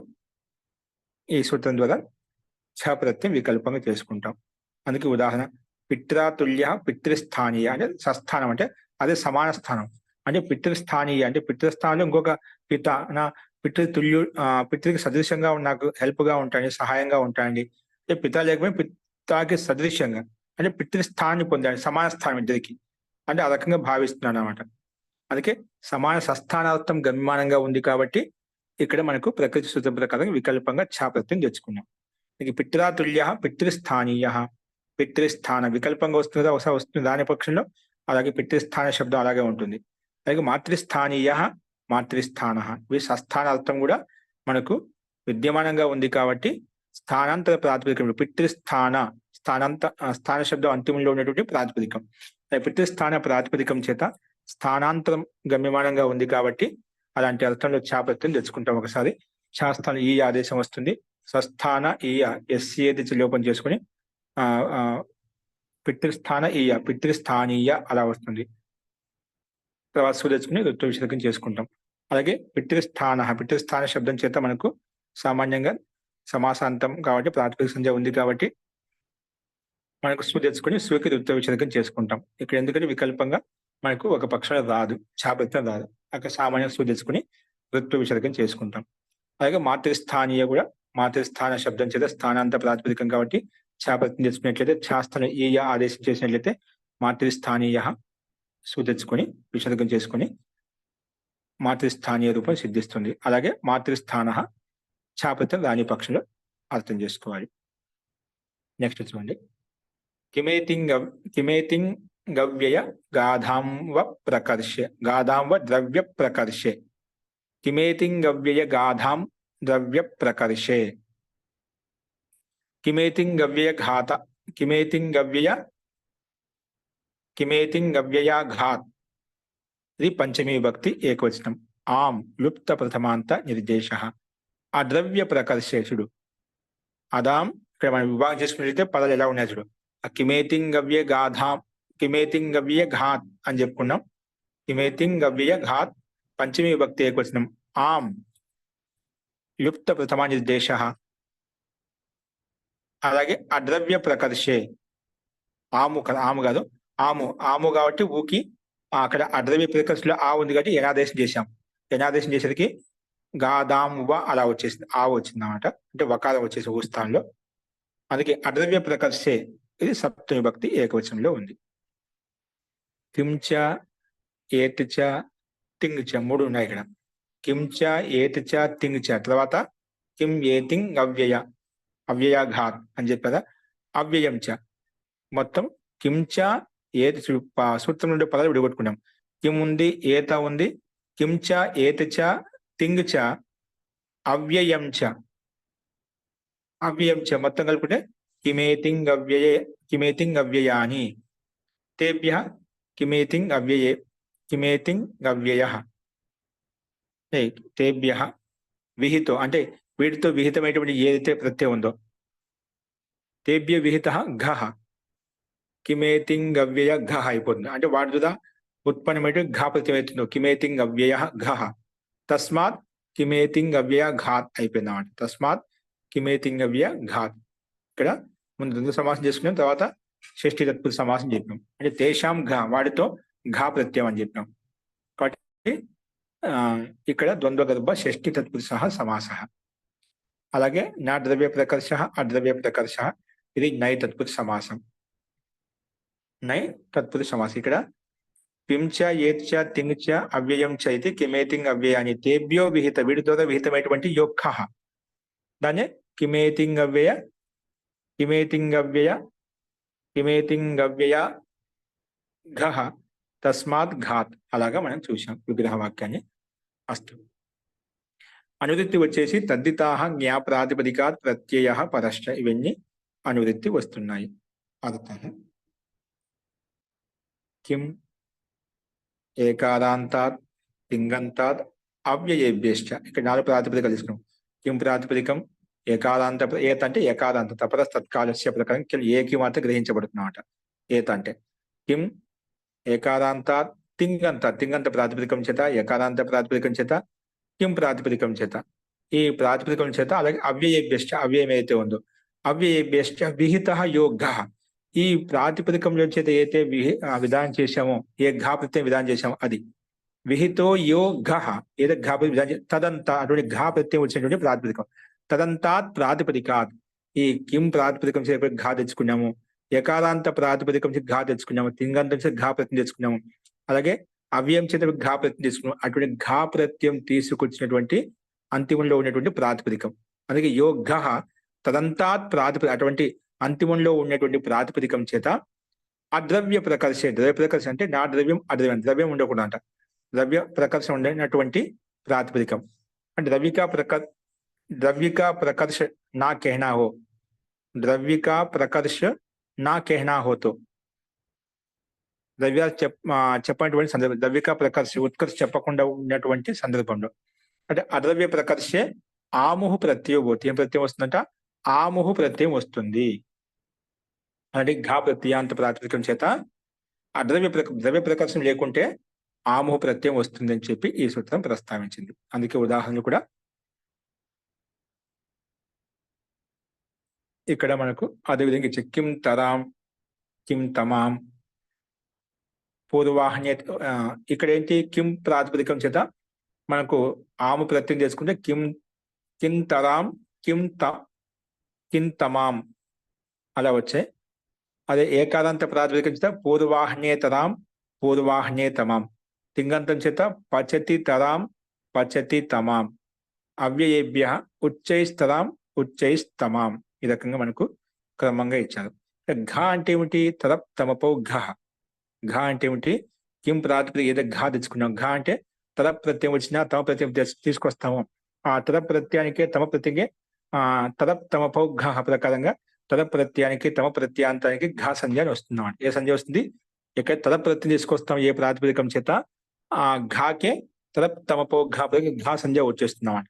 ఈ సూత్రం ద్వారా ఛ ప్రత్యయం వికల్పంగా చేసుకుంటాం. అందుకే ఉదాహరణ పిత్రాతుల్య పితృస్థానీయ అంటే సస్థానం అంటే అదే సమాన స్థానం. అంటే పితృస్థానీయ అంటే పితృస్థానంలో ఇంకొక పిత నా పితృతుల్యు పితృకి సదృశ్యంగా నాకు హెల్ప్ గా ఉంటాయండి, సహాయంగా ఉంటాయండి. అంటే పిత లేకపోతే పితాకి సదృశ్యంగా అంటే పితృస్థానాన్ని పొందాడు, సమాన స్థానం ఇద్దరికి అంటే ఆ రకంగా భావిస్తున్నాను అనమాట. అందుకే సమాన సస్థానార్థం గమ్యమానంగా ఉంది కాబట్టి ఇక్కడ మనకు ప్రకృతి సూత్రం ప్రకారం వికల్పంగా ఛ ప్రత్యయం తెచ్చుకున్నాం. పిత్రాతుల్య పితృస్థానీయ, పితృస్థాన వికల్పంగా వస్తుందా ఒకసారి వస్తుంది దాని పక్షంలో, అలాగే పితృస్థాన శబ్దం అలాగే ఉంటుంది. అలాగే మాతృస్థానీయ మాతృస్థాన ఇవి సస్థానార్థం కూడా మనకు విద్యమానంగా ఉంది కాబట్టి స్థానాంతర ప్రాతిపదికం పితృస్థాన స్థాన శబ్దం అంతిమంలో ఉన్నటువంటి ప్రాతిపదికం. పితృస్థాన ప్రాతిపదికం చేత స్థానాంతరం గమ్యమానంగా ఉంది కాబట్టి అలాంటి అర్థంలో ఛ ప్రత్యయం తెచ్చుకుంటాం. ఒకసారి ఛ ఈ ఆదేశం వస్తుంది. సస్థాన ఈయ ఎస్సీ లోపం చేసుకుని పితృస్థాన ఈయ పితృస్థానీయ అలా వస్తుంది. తర్వాత తెచ్చుకుని ఋత్వ విసర్గం చేసుకుంటాం. అలాగే పితృస్థాన శబ్దం చేత మనకు సామాన్యంగా సమాసాంతం కాబట్టి ప్రాతిపదిక సంధ్య ఉంది కాబట్టి మనకు సు తెచ్చుకుని సుకి ఋత్వ విసర్గం చేసుకుంటాం. ఇక్కడ ఎందుకంటే వికల్పంగా మనకు ఒక పక్షంలో రాదు, ఛ ప్రత్యయం రాదు. అక్కడ సామాన్య సు తెచ్చుకుని ఋత్వ విసర్గం చేసుకుంటాం. అలాగే మాతృస్థానీయ కూడా మాతృస్థాన శబ్దం చేత స్థానాంత ప్రాతిపదికం కాబట్టి ఛ ప్రత్యయం తెచ్చుకున్నట్లయితే ఛాస్థానం ఈయ ఆదేశం చేసినట్లయితే మాతృస్థానీయ సు తెచ్చుకొని విసర్గం చేసుకుని మాతృస్థానీయ రూపం సిద్ధిస్తుంది. అలాగే మాతృస్థాన ఛ ప్రత్యయం రాని పక్షంలో అర్థం చేసుకోవాలి. నెక్స్ట్ చూడండి. కిమేతిం గవ్యయ గాధాంవ ప్రకర్షే, గాధాంవ ద్రవ్య ప్రకర్షే. కిమేతిం గవ్యయ గాధాం ద్రవ్య ప్రకర్షే. కిమేతిం గవ్యయ ఘాత, కిమేతిం గవ్యయా ఘాత్ ఇది పంచమీ విభక్తి ఏకవచనం. ఆం లుప్త ప్రథమాంత నిర్దేశ. అద్రవ్య ప్రకర్షేషుడు అదాం ఇక్కడ మనం విభాగం చేసుకున్నట్లయితే పదాలు ఎలా ఉన్నాయి చూడు. కిమేతిం గవ్య గాధాం, కిమేతిం గవ్య ఘాత్ అని చెప్పుకున్నాం. కిమేతిం గవ్య ఘాత్ పంచమీ విభక్తి ఏకవచనం. ఆం లుప్త ప్రథమా నిర్దేశ. అలాగే అద్రవ్య ప్రకర్షే ఆము కాదు ఆము కాబట్టి ఊకి అక్కడ అద్రవ్య ప్రకర్షలో ఆ ఉంది కాబట్టి ఏనాదేశం చేశాం. యనాదేశం చేసేదికి గాదాం వ అలా వచ్చేసింది, ఆ వచ్చింది అన్నమాట. అంటే వకారం వచ్చేసి ఊ స్థానంలో. అందుకే అద్రవ్య ప్రకర్షే ఇది సప్తమి విభక్తి ఏకవచనంలో ఉంది. కించ ఏతిచ తింగ్ చ 3 ఉన్నాయి ఇక్కడ. కించ ఏతిచ తింగ్ చ తర్వాత కిం ఏతింగ్ అవ్యయ, అవ్యయాఘాత్ అని చెప్పారా, అవ్యయం చ. మొత్తం కించ ఏతి సూత్రం నుండి పదాలు విడగొట్టుకున్నాం. కిం ఉంది, ఏత ఉంది, కించ ఏతిచ తింగ్ చ అవ్యయం చ. అవ్యయం చ మొత్తం కలుపుకుంటే కిమేతింగ్ అవ్యయే, కిమేతింగ్ అవ్యయాని, తేభ్య కిమేతింగ్ అవ్యయే, కిమేతింగ్ అవ్యయః, తేభ్య విహితో అంటే వీటితో విహితమైనటువంటి ఏదైతే ప్రత్యయం ఉందో, తేభ్య విహిత ఘః, కిమేతింగ్ అవ్యయ ఘః అయిపోతుంది. అంటే వాటి ద్వారా ఉత్పన్నమైన ఘా ప్రత్యయం అవుతుందో కిమేతింగ్ అవ్యయ ఘః, తస్మాత్ కిమేతింగ్ అవ్యయ ఘాత్ అయిపోయింది అన్నమాట. తస్మాత్ కిమేతింగ్ అవ్యయ ఘాత్. ఇక్కడ ముందు ద్వంద్వ సమాసం చేసుకున్నాం, తర్వాత షష్ఠీ తత్పురుష సమాసం చెప్పినాం. అంటే తేషాం ఘ, వాటితో ఘా ప్రత్యయం అని చెప్పినాం. కాబట్టి ఇక్కడ ద్వంద్వ గర్భ షష్ఠీ తత్పురుష సమాస. అలాగే నా ద్రవ్య ప్రకర్ష అద్రవ్య ప్రకర్ష, ఇది నై తత్పురుష సమాసం. నై తత్పురుష సమాసం. ఇక్కడ పిం చ ఏత్ చ తింగ్ చ అవ్యయం చ ఇది కిమేతింగ్ అవ్యయాని, తేభ్యో విహిత, వీడి ద్వారా విహితమైనటువంటి యొక్కః, దాన్ని కిమేతింగ్ అవ్యయ, కిమేతింగ్ అవ్యయ, కిమేతింగ్ అవ్యయ ఘః, తస్మాత్ ఘాత్. అలాగా మనం చూసాం విగ్రహ వాక్యాన్ని. అస్తు. అనువృత్తి వచ్చేసి తద్దితాః జ్ఞా ప్రాతిపదికాత్ ప్రత్యయః పరశ్చ, ఇవన్నీ అనువృత్తి వస్తున్నాయి. అర్థః కిం ఏకారాంతాత్ తింగంతాత్ అవ్యయేభ్యశ్చ. ఇక్కడ 4 ప్రాతిపదికలు తీసుకున్నాం. కిం ప్రాతిపదికం ఏకారాంత, ఏత అంటే ఏకారాంత తపరస్ తత్కాలస్య ప్రకారం ఏకి మాత్రం గ్రహించబడుతున్నమాట. ఏత అంటే కిం ఏకారాంతాత్ తింగంత, తింగంత ప్రాతిపదికం చేత, ఏకారాంత ప్రాతిపదికం చేత, కిం ప్రాతిపదికం చేత, ఈ ప్రాతిపదికం చేత. అలాగే అవ్యయేభ్యశ్చ, అవ్యయం ఏదైతే ఉందో అవ్యయేభ్యశ్చ విహితః యో ఘః, ఈ ప్రాతిపదికంలో చేత ఏదైతే విధానం చేశామో, ఏ ఘా ప్రత్యయం విధానం చేశామో అది విహితో యో ఘః, ఏదో ఘా విధానం తదంతా అటువంటి ఘా ప్రత్యయం వచ్చినటువంటి ప్రాతిపదికం. తదంతాత్ ప్రాతిపదికాత్, ఈ కిం ప్రాతిపదికం చేత ఘా తెచ్చుకున్నాము, ఏకారాంత ప్రాతిపదికం చేత ఘా తెచ్చుకున్నాము, తింగంతం చేత ఘా ప్రత్యయం తెచ్చుకున్నాము, అలాగే అవ్యయం చేత ఘా ప్రత్యయం తీసుకున్నాము. అటువంటి ఘా ప్రత్యయం తీసుకొచ్చినటువంటి అంతిమంలో ఉన్నటువంటి ప్రాతిపదికం. అందుకే యో ఘః తదంతాత్ ప్రాతిపదిక, అటువంటి అంతిమంలో ఉన్నటువంటి ప్రాతిపదికం చేత అద్రవ్య ప్రకర్షే, ద్రవ్య ప్రకర్ష అంటే నా ద్రవ్యం అద్రవ్యం, ద్రవ్యం ఉండకూడదు అంట, ద్రవ్య ప్రకర్ష ఉండనటువంటి ప్రాతిపదికం. అంటే द्रव्यिका प्रकर्ष ना कहना हो, द्रव्यिका प्रकर्ष ना कहना हो तो ద్రవ్యాలు చెప్పనటువంటి సందర్భం, ద్రవ్యక ప్రకర్ష ఉత్కర్ష చెప్పకుండా ఉన్నటువంటి సందర్భంలో. అంటే అద్రవ్య ప్రకర్షే ఆముహు ప్రత్యయం పోతే ఏం ప్రత్యయం వస్తుందంట, ఆముహు ప్రత్యయం వస్తుంది. అంటే ఘా ప్రత్యాంత ప్రాతిపదికం చేత ద్రవ్య ప్రకర్షం లేకుంటే ఆముహు ప్రత్యయం వస్తుంది అని చెప్పి ఈ సూత్రం ప్రస్తావించింది. అందుకే ఉదాహరణలు కూడా ఇక్కడ మనకు అదేవిధంగా ఇచ్చే కిం తరాం, కిం తమాం, పూర్వాహ్నే. ఇక్కడ ఏంటి, కిం ప్రాతిపదికం చేత మనకు ఆము ప్రత్యయం చేసుకుంటే కిం తరాం, కిం తమాం అలా వచ్చాయి. అదే ఏకాదంత ప్రాతిపదికం చేత పూర్వాహ్నే తరాం, పూర్వాహ్నే తమాం, తింగంతం చేత పచతి తరాం, పచతి తమాం, అవ్యయేభ్య ఉచ్చైస్తరాం, ఉచ్చైస్తమాం. ఈ రకంగా మనకు క్రమంగా ఇచ్చారు. ఘా అంటే ఏమిటి, తరప్ తమపౌ ఘ. ఘా అంటే ఏమిటి, కిం ప్రాతిపదిక ఏదో ఘా తెచ్చుకున్నాం. ఘా అంటే తరప్ ప్రత్యయం వచ్చినా తమ ప్రత్యయం తీసుకొస్తాము. ఆ తరప్ ప్రత్యయానికి తమ ప్రత్యయే తరప్ తమపౌ ఘ ప్రకారంగా తరప్ ప్రత్యయానికి తమ ప్రత్యాంతానికి ఘా సంజ్ఞ అని వస్తుంది. ఏ సంజ్ఞ వస్తుంది, ఇక్కడ తరప్ ప్రత్యయం తీసుకొస్తాం ఏ ప్రాతిపదికం చేత ఆ ఘాకే తరప్ తమపౌ ఘా సంజ్ఞ వచ్చేస్తుంది అన్నమాట.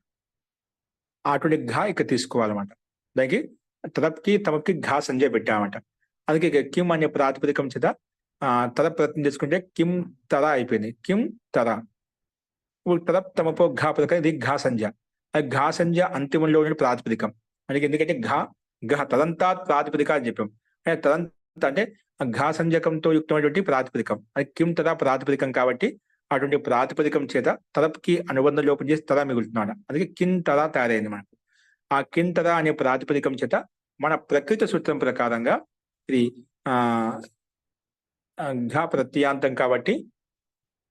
అటువంటి ఘా ఇక్కడ తీసుకోవాలన్నమాట. దానికి తరప్కి తమకి ఘా సంజ్ఞ పెట్టామంట. అందుకే కిం అనే ప్రాతిపదికం చేత తరప్ ప్రత్యయం తీసుకుంటే కిం తర అయిపోయింది. కిం తర తరప్ తమపో ఘా ప్రకారం ఇది ఘా సంజ్ఞ. అది ఘా సంజ్ఞ అంతిమంలో ఉన్న ప్రాతిపదికం. అందుకే ఎందుకంటే ఘ తదంతాత్ ప్రాతిపదిక అని చెప్పాం. తదంత అంటే ఘా సంజ్ఞకంతో యుక్తమైనటువంటి ప్రాతిపదికం. అది కిం తర ప్రాతిపదికం కాబట్టి అటువంటి ప్రాతిపదికం చేత తరపుకి అనుబంధ లోపం చేసి తర మిగులుతున్నాడు. అందుకే కిన్ తర తయారైంది మనకు. ఆ కిన్ తర అనే ప్రాతిపదికం చేత మన ప్రకృతి సూత్రం ప్రకారంగా ఇది ఆ ఘ ప్రత్యాంతం కాబట్టి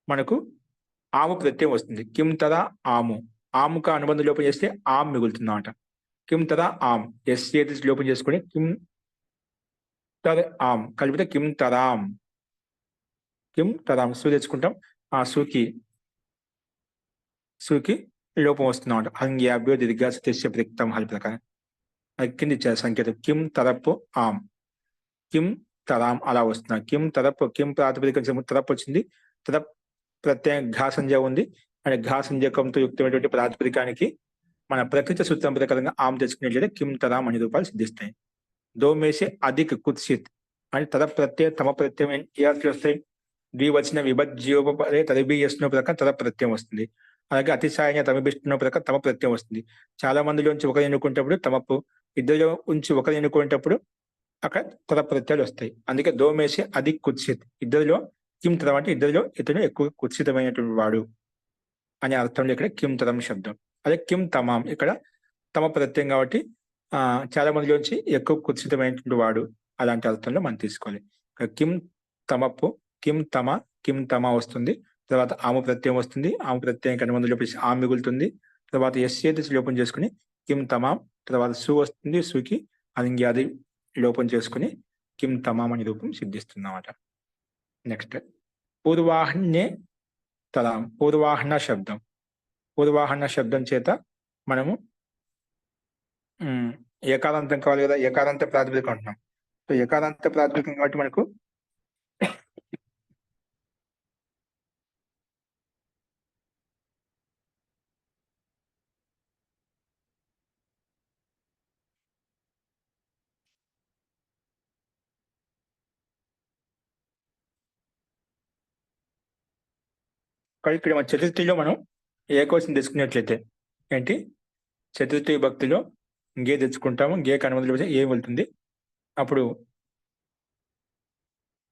మనకు ఆము ప్రత్యయం వస్తుంది. కిం తర ఆము. ఆముక అనుబంధ లోపం చేస్తే ఆమ్ మిగులుతుంది అన్నమాట. కిం తర ఆమ్. ఎస్ లోపం చేసుకుని కిం తర ఆమ్ కలిపితే కిం తరాం. కిం తరాం సు తెచ్చుకుంటాం. ఆ సుకి లోపం వస్తుందన్నమాట. అంగ్యాభ్యో దీర్ఘ సత్యస్య ప్రయుక్తం హల్ ప్రకారం అది కింద ఇచ్చారు సంకేతం. కిం తరపు ఆమ్. కిం తరాం అలా వస్తున్నాయి. కిం తరపు కిం ప్రాతిపదికం తరపు వచ్చింది. తరప్ ప్రత్యయం ఘా సంజ్ఞ ఉంది. అంటే ఘా సంజ్ఞకంతో యుక్తమైనటువంటి ప్రాతిపదికానికి మన ప్రకృతి సూత్రం ప్రకారంగా ఆమ్ తెచ్చుకునేట్లయితే కిం తరాం అనే రూపాలు సిద్ధిస్తాయి. దో మేసే అధిక్ కుత్సిత్ అంటే తద ప్రత్యయం తమ ప్రత్యయం ఏ అర్థాలు వస్తాయి? ద్వివచన విభజ్యోపరే తదిబియస్నో ప్రకారం తద ప్రత్యయం వస్తుంది. అలాగే అతిశాయన తమిబిష్టునో ప్రకారం తమ ప్రత్యయం వస్తుంది. చాలా మందిలోంచి ఒకరు ఎన్నుకునేటప్పుడు తమపు, ఇద్దరు ఉంచి ఒకరు ఎన్నుకునేటప్పుడు అక్కడ తద ప్రత్యయాలు వస్తాయి. అందుకే దోమేసి అది కుత్సిత్. ఇద్దరిలో కిం తరం అంటే ఇద్దరిలో ఇతను ఎక్కువ కుత్సితమైనటువంటి వాడు అనే అర్థంలో ఇక్కడ కిం తరం శబ్దం. అదే కిం తమాం ఇక్కడ తమ ప్రత్యయం కాబట్టి చాలా మందిలోంచి ఎక్కువ కుత్సితమైనటువంటి వాడు అలాంటి అర్థంలో మనం తీసుకోవాలి. కిం తమపు కిం తమ వస్తుంది. తర్వాత ఆము ప్రత్యయం వస్తుంది. ఆము ప్రత్యయం అనుబంధం లోపేసి ఆ మిగులుతుంది. తర్వాత ఎస్ లోపం చేసుకుని కిం తమాం. తర్వాత సు వస్తుంది. సుకి అలింగ్యాది లోపం చేసుకుని కిం తమాం అనే రూపం సిద్ధిస్తుందన్నమాట. నెక్స్ట్ పూర్వాహ్నే తరాం. పూర్వాహ్న శబ్దం. పూర్వాహ్న శబ్దం చేత మనము ఏకారాంతం కావాలి కదా, ఏకారాంత ప్రాతిపదికం అంటున్నాం. సో ఏకారాంత ప్రాతిపదికం కాబట్టి మనకు ఇక్కడ మన చతుర్థిలో మనం ఏకోసం తెచ్చుకున్నట్లయితే ఏంటి చతుర్థి భక్తిలో గే తెచ్చుకుంటాము. గే కనుమతులు ఏం వెళ్తుంది అప్పుడు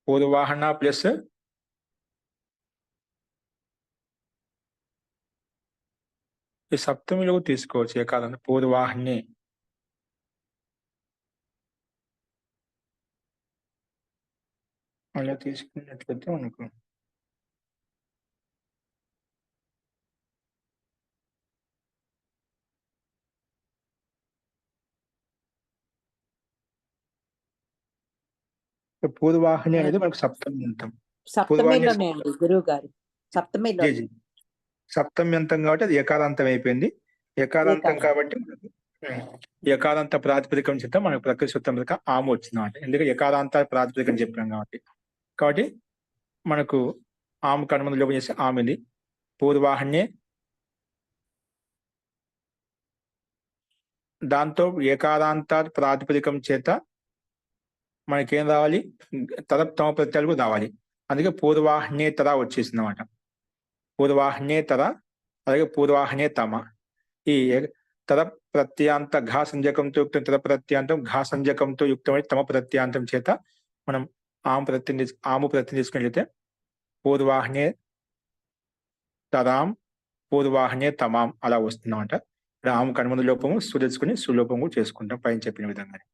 పూర్వాహన ప్లస్ ఈ సప్తమిలో తీసుకోవచ్చు. ఏకాదంత పూర్వాహనే అలా తీసుకున్నట్లయితే మనకు పూర్వాహని అనేది మనకు సప్తమ్యంతం. సప్తమిలోనే అండి గురువు గారు, సప్తమిలో సప్తమ్యంతం కాబట్టి అది ఏకారాంతం అయిపోయింది. ఏకారాంతం కాబట్టి ఏకారాంత ప్రాతిపదికం చేత మనకు ప్రకృతి సూత్రం ప్రకారం ఆము వచ్చింది అన్నమాట. ఎందుకంటే ఏకారాంత ప్రాతిపదికం చెప్పాం కాబట్టి మనకు ఆము కనుమతి లోపం చేస్తే ఆమెది. పూర్వాహన్యే దాంతో ఏకారాంత ప్రాతిపదికం చేత మనకేం రావాలి? తమ ప్రత్యయాలు కూడా రావాలి. అందుకే పూర్వాహ్నేతర వచ్చేసింది అన్నమాట. పూర్వాహ్నేతర అలాగే పూర్వాహ్నేతమ. ఈ తద ప్రత్యాంత ఘా సంజకంతో యుక్తం, తద ప్రత్యాంతం ఘా సంజకంతో యుక్తమైన తమ ప్రత్యాంతం చేత మనం ఆము ప్రత్యయం తీసుకున్నట్లయితే పూర్వాహ్నే తరాం పూర్వాహ్నే తమాం అలా వస్తుందన్నమాట. ఇక్కడ ఆము కనుమతి లోపము తెచ్చుకుని సులోపము చేసుకుంటాం పైన చెప్పిన విధంగానే.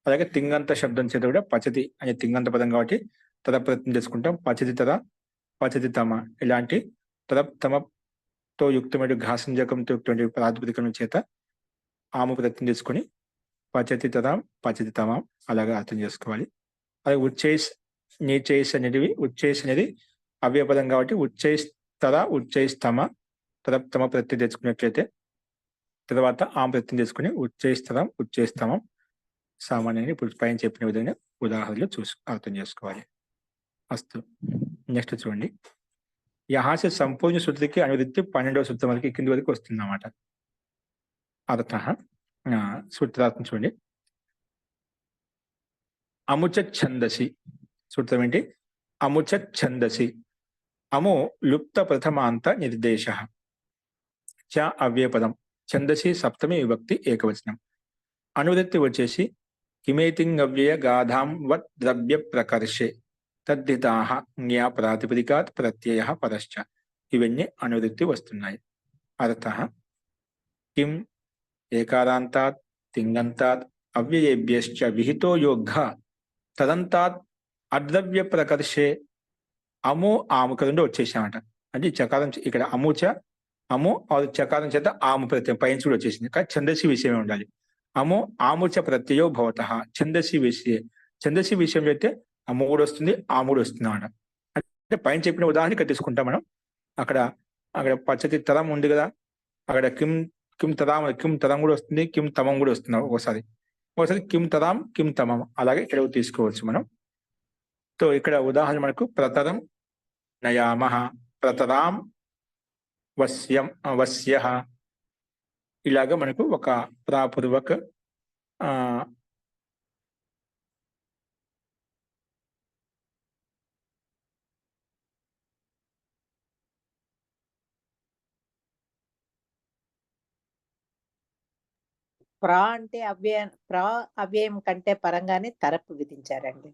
అలాగే తింగంత శబ్దం చేత కూడా పచతి అనే తింగంత పదం కాబట్టి తద ప్రత్యయం చేసుకుంటాం. పచతి తద పచతి తమ ఇలాంటి తద తమతో యుక్తమైన ఘాసంజకంతో యుక్తమైన ప్రాతిపదికం చేత ఆము ప్రత్యయం చేసుకుని పచతి తదాం పచతి తమాం అలాగే అర్థం చేసుకోవాలి. అలాగే ఉచ్చైస్ నీచైస్ అనేటివి, ఉచ్చైస్ అనేది అవ్యపదం కాబట్టి ఉచ్చైస్ తద ఉచ్చైస్ తమ తద తమ ప్రత్యయం తెచ్చుకున్నట్లయితే తర్వాత ఆమె ప్రత్యయం చేసుకుని ఉచ్చైస్తరం ఉచ్చైస్తమం సామాన్యంగా ఇప్పుడు పైన చెప్పిన విధంగా ఉదాహరణలు అర్థం చేసుకోవాలి. అస్తు. నెక్స్ట్ చూడండి. యహాసే సంపూర్ణ సూత్రకి అనువృత్తి 12వ సూత్రం వరకు కింది వరకు వస్తుంది అన్నమాట. అర్థ సూత్రార్థం చూడండి. అముచ ఛందసి. సూత్రం ఏంటి? అముచ ఛందసి. అము లుప్త ప్రథమాంత నిర్దేశ చ అవ్యయపదం. ఛందసి సప్తమి విభక్తి ఏకవచనం. అనువృత్తి వచ్చేసి కిమేతింగవ్యయ గాధాం వత్ ద్రవ్య ప్రకర్షే తద్ధితాః జ్ఞా ప్రాతిపదికాత్ ప్రత్యయః పరశ్చ. ఇవన్నీ అనువృత్తి వస్తున్నాయి. అర్థః కిం ఏకారాంతాత్ తింగంతాత్ అవ్యయేభ్యశ్చ విహితో యోగ్య తదంతాత్ అర్ధవ్య ప్రకర్షే అము ఆముక రెండు వచ్చేసామట. అంటే ఈ చకారం ఇక్కడ అముచ అము చకారం చేత ఆము ప్రత్యయం పైన కూడా వచ్చేసింది. కానీ ఛందసి విషయమే ఉండాలి. అము ఆముచ ప్రత్యయో భవతః ఛందసి విషయ. ఛందసి విషయం అయితే అమ్ము కూడా వస్తుంది, ఆము కూడా వస్తుంది అన్నమాట. అంటే పైన చెప్పిన ఉదాహరణ ఇక్కడ తీసుకుంటాం మనం. అక్కడ అక్కడ పచ్చతి తరం ఉంది కదా, అక్కడ కిం కిం తరాం కిం తరం కూడా వస్తుంది, కిం తమం కూడా వస్తుంది ఒకసారి. ఒకసారి కిం తరాం కిం తమం అలాగే ఇక్కడ తీసుకోవచ్చు మనం. సో ఇక్కడ ఉదాహరణ మనకు ప్రతరం నయామః, ప్రతరాం వస్యం వస్యః. ఇలాగా మనకు ఒక ప్రాపూర్వక ప్రా అంటే అవ్యయం కంటే పరంగానే తరపు విధించారండి.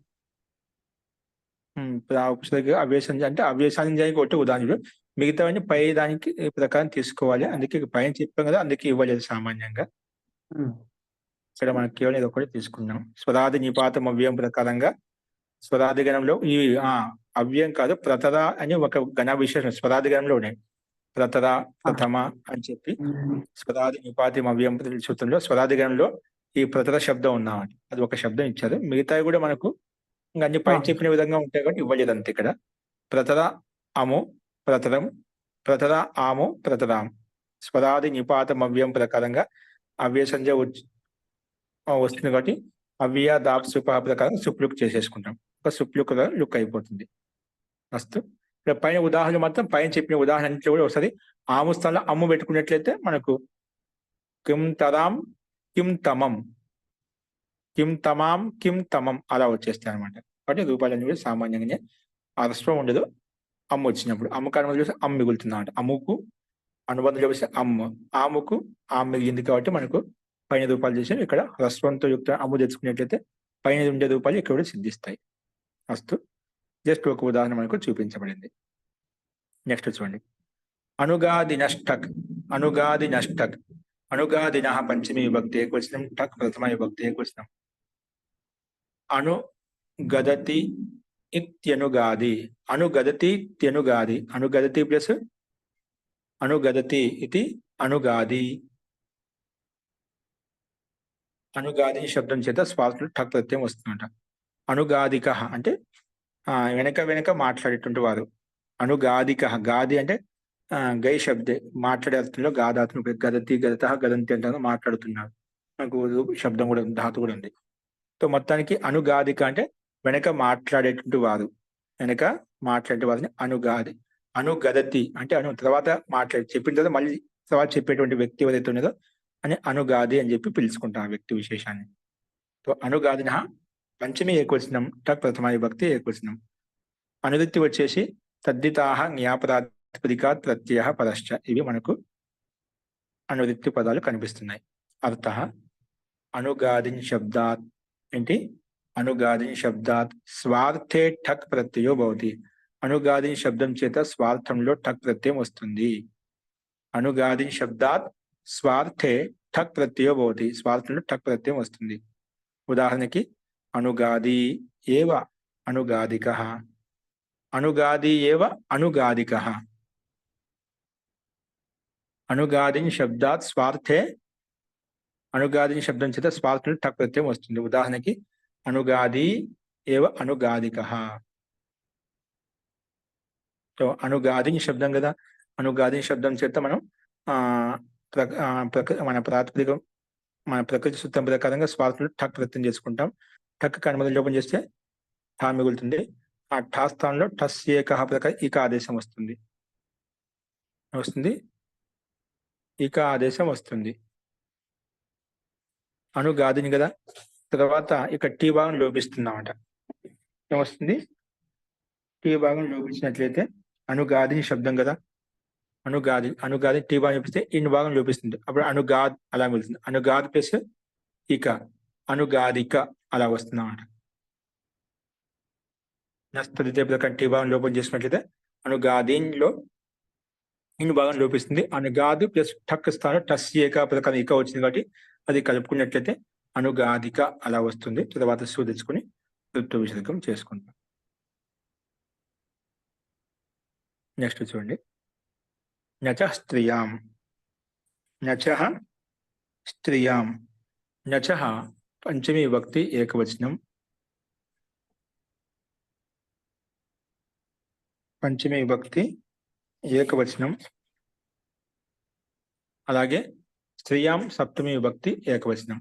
అవ్యసంజ అంటే అవ్యసంజానికి ఒకటి ఉదాహరణ, మిగతావన్నీ పై దానికి ప్రకారం తీసుకోవాలి. అందుకే పైన చెప్పాం కదా, అందుకే ఇవ్వలేదు సామాన్యంగా. ఇక్కడ మనం కేవలం ఇది ఒకటి తీసుకున్నాం. స్వరాది నిపాతం అవ్యయం ప్రకారంగా స్వరాది గణంలో ఈ అవ్యయం కాదు ప్రతర అని ఒక గణ విశేషం స్వరాది గణంలో ఉన్నాయి. ప్రతర ప్రథమ అని చెప్పి స్వరాది నిపాతం అవ్యయం సూత్రంలో స్వరాది గణంలో ఈ ప్రతర శబ్దం ఉన్నామని అది ఒక శబ్దం ఇచ్చారు. మిగతావి కూడా మనకు ఇంకా అన్ని పైన చెప్పిన విధంగా ఉంటాయి కాబట్టి ఇవ్వలేదు అంతే. ఇక్కడ ప్రతర అము ప్రతరం, ప్రతర ఆము ప్రతరాం. స్వరాది నిపాతం అవ్యయం ప్రకారంగా అవ్య సంజ వస్తుంది కాబట్టి అవ్య దాప్ సుప ప్రకారం సుప్లుక్ చేసేసుకుంటాం. ఒక సుప్లుక్ లుక్ అయిపోతుంది. మస్తు ఇక్కడ పైన ఉదాహరణ మాత్రం పైన చెప్పిన ఉదాహరణ అన్నింటిలో కూడా ఒకసారి ఆము స్థలంలో అమ్ము పెట్టుకున్నట్లయితే మనకు కిం తరాం కిం తమం, కిం తమాం కిం తమం అలా వచ్చేస్తాయి అనమాట. కాబట్టి రూపాయలన్నీ కూడా సామాన్యంగానే అరస్వం ఉండదు. అమ్ము వచ్చినప్పుడు అమ్ముకు అనుబంధం చూస్తే అమ్ము మిగులుతుంది అన్నమాట. అమ్ముకు అనుబంధం చూపిస్తే అమ్ము, ఆముకు ఆమె మిగిలింది కాబట్టి మనకు పైన రూపాయలు చేసి ఇక్కడ హ్రస్వంతో యుక్త అమ్ము తెచ్చుకున్నట్లయితే పైన ఉండే రూపాయలు ఇక్కడ కూడా సిద్ధిస్తాయి. అస్తు జస్ట్ ఒక ఉదాహరణ మనకు చూపించబడింది. నెక్స్ట్ చూడండి. అనుగాది నష్టక్, అనుగాది నష్టక్, అనుగాదిన పంచమి విభక్తి ఏకవచనం, టక్ ప్రథమ విభక్తి ఏకవచనం. అనుగదతి ఇత్యనుగాది, అనుగదతి ఇత్యనుగాది, అనుగదతి ప్లస్ అనుగదతి ఇది అనుగాది. అనుగాది శబ్దం చేత శ్వాసలో టక్ ప్రత్యయం వస్తుందట. అనుగాదిక అంటే వెనక వెనక మాట్లాడేటువంటి వారు. అనుగాదిక, గాది అంటే గై శబ్దే మాట్లాడే అర్థంలో గాదాత్మ గదతి గదత గదంతి అంటే మాట్లాడుతున్నారు. నాకు శబ్దం కూడా ధాతు కూడా ఉంది. సో మొత్తానికి అనుగాదిక అంటే వెనక మాట్లాడేటువంటి వారు, వెనక మాట్లాడే వారిని అనుగాది. అనుగదతి అంటే తర్వాత చెప్పిన తర్వాత మళ్ళీ తర్వాత చెప్పేటువంటి వ్యక్తి ఏదైతే ఉన్నదో అని అనుగాది అని చెప్పి పిలుచుకుంటాం ఆ వ్యక్తి విశేషాన్ని. సో అనుగాదిన పంచమి ఏకవచనం, టక్ ప్రథమ విభక్తి ఏకవచనం. అనువృత్తి వచ్చేసి తద్దితాహ జ్ఞాపరాధిపదికాత్ ప్రత్యయ పరశ్చ. ఇవి మనకు అనువృత్తి పదాలు కనిపిస్తున్నాయి. అర్థః అనుగాదిన్ శబ్దాత్ ఏంటి, అనుగాదిన్ శబ్దాత్ స్వార్థే ఠక్ ప్రత్యయో భవతి. అనుగాదిన్ శబ్దం చేత స్వార్థంలో టక్ ప్రత్యయం వస్తుంది. అనుగాదిన్ శబ్దాత్ స్వార్థే ఠక్ ప్రత్యయో భవతి, స్వార్థంలో టక్ ప్రత్యయం వస్తుంది. ఉదాహరణకి అనుగాది ఏవ అనుగాదికః, అనుగాది ఏవ అనుగాదికః. అనుగాదిన్ శబ్దాత్ స్వార్థే, అనుగాదిన్ శబ్దం చేత స్వార్థంలో టక్ ప్రత్యయం వస్తుంది. ఉదాహరణకి అనుగాది ఏవ అనుగాదికః. సో అనుగాదిన్ శబ్దం కదా, అనుగాదిన్ శబ్దం చేత మనం మన ప్రాతిపదికం మన ప్రకృతి సూత్రం ప్రకారంగా స్వార్థంలో టక్ ప్రత్యయం చేసుకుంటాం. టక్ కనుమతి లోపం చేస్తే ఠా మిగులుతుంది. ఆ ఠా స్థానంలో టస్ ఏకహ ప్రకారం ఇక ఆదేశం వస్తుంది. ఇక ఆదేశం వస్తుంది. అనుగాదిని కదా. తర్వాత ఇక టీ భాగం లోపిస్తుందన్నమాట. ఏమొస్తుంది, టీ భాగం లోపించినట్లయితే అనుగాదిని శబ్దం కదా, అనుగాది టీ భాగం లోపిస్తే ఇన్ భాగం లోపిస్తుంది. అప్పుడు అనుగాద్ అలా మిగులుతుంది. అనుగాద్ ప్లస్ ఇక అనుగాదిక అలా వస్తుంది అన్నమాట. నస్తదితే ప్రకారం టీ భాగం లోపం చేసినట్లయితే అనుగాదిన్లో ఇన్ని భాగం లోపిస్తుంది. అనుగాది ప్లస్ ఠక్ స్థానం టస్ ఏక ప్రకారం ఇక వచ్చింది కాబట్టి అది కలుపుకున్నట్లయితే అనుగాదిక అలా వస్తుంది. తర్వాత సు తెచ్చుకొని ఋతు విసర్గం చేసుకుంటాం. నెక్స్ట్ చూడండి. నచ స్త్రియాం, నచ స్త్రియాం, నచ పంచమి విభక్తి ఏకవచనం, పంచమి విభక్తి ఏకవచనం. అలాగే స్త్రియాం సప్తమి విభక్తి ఏకవచనం,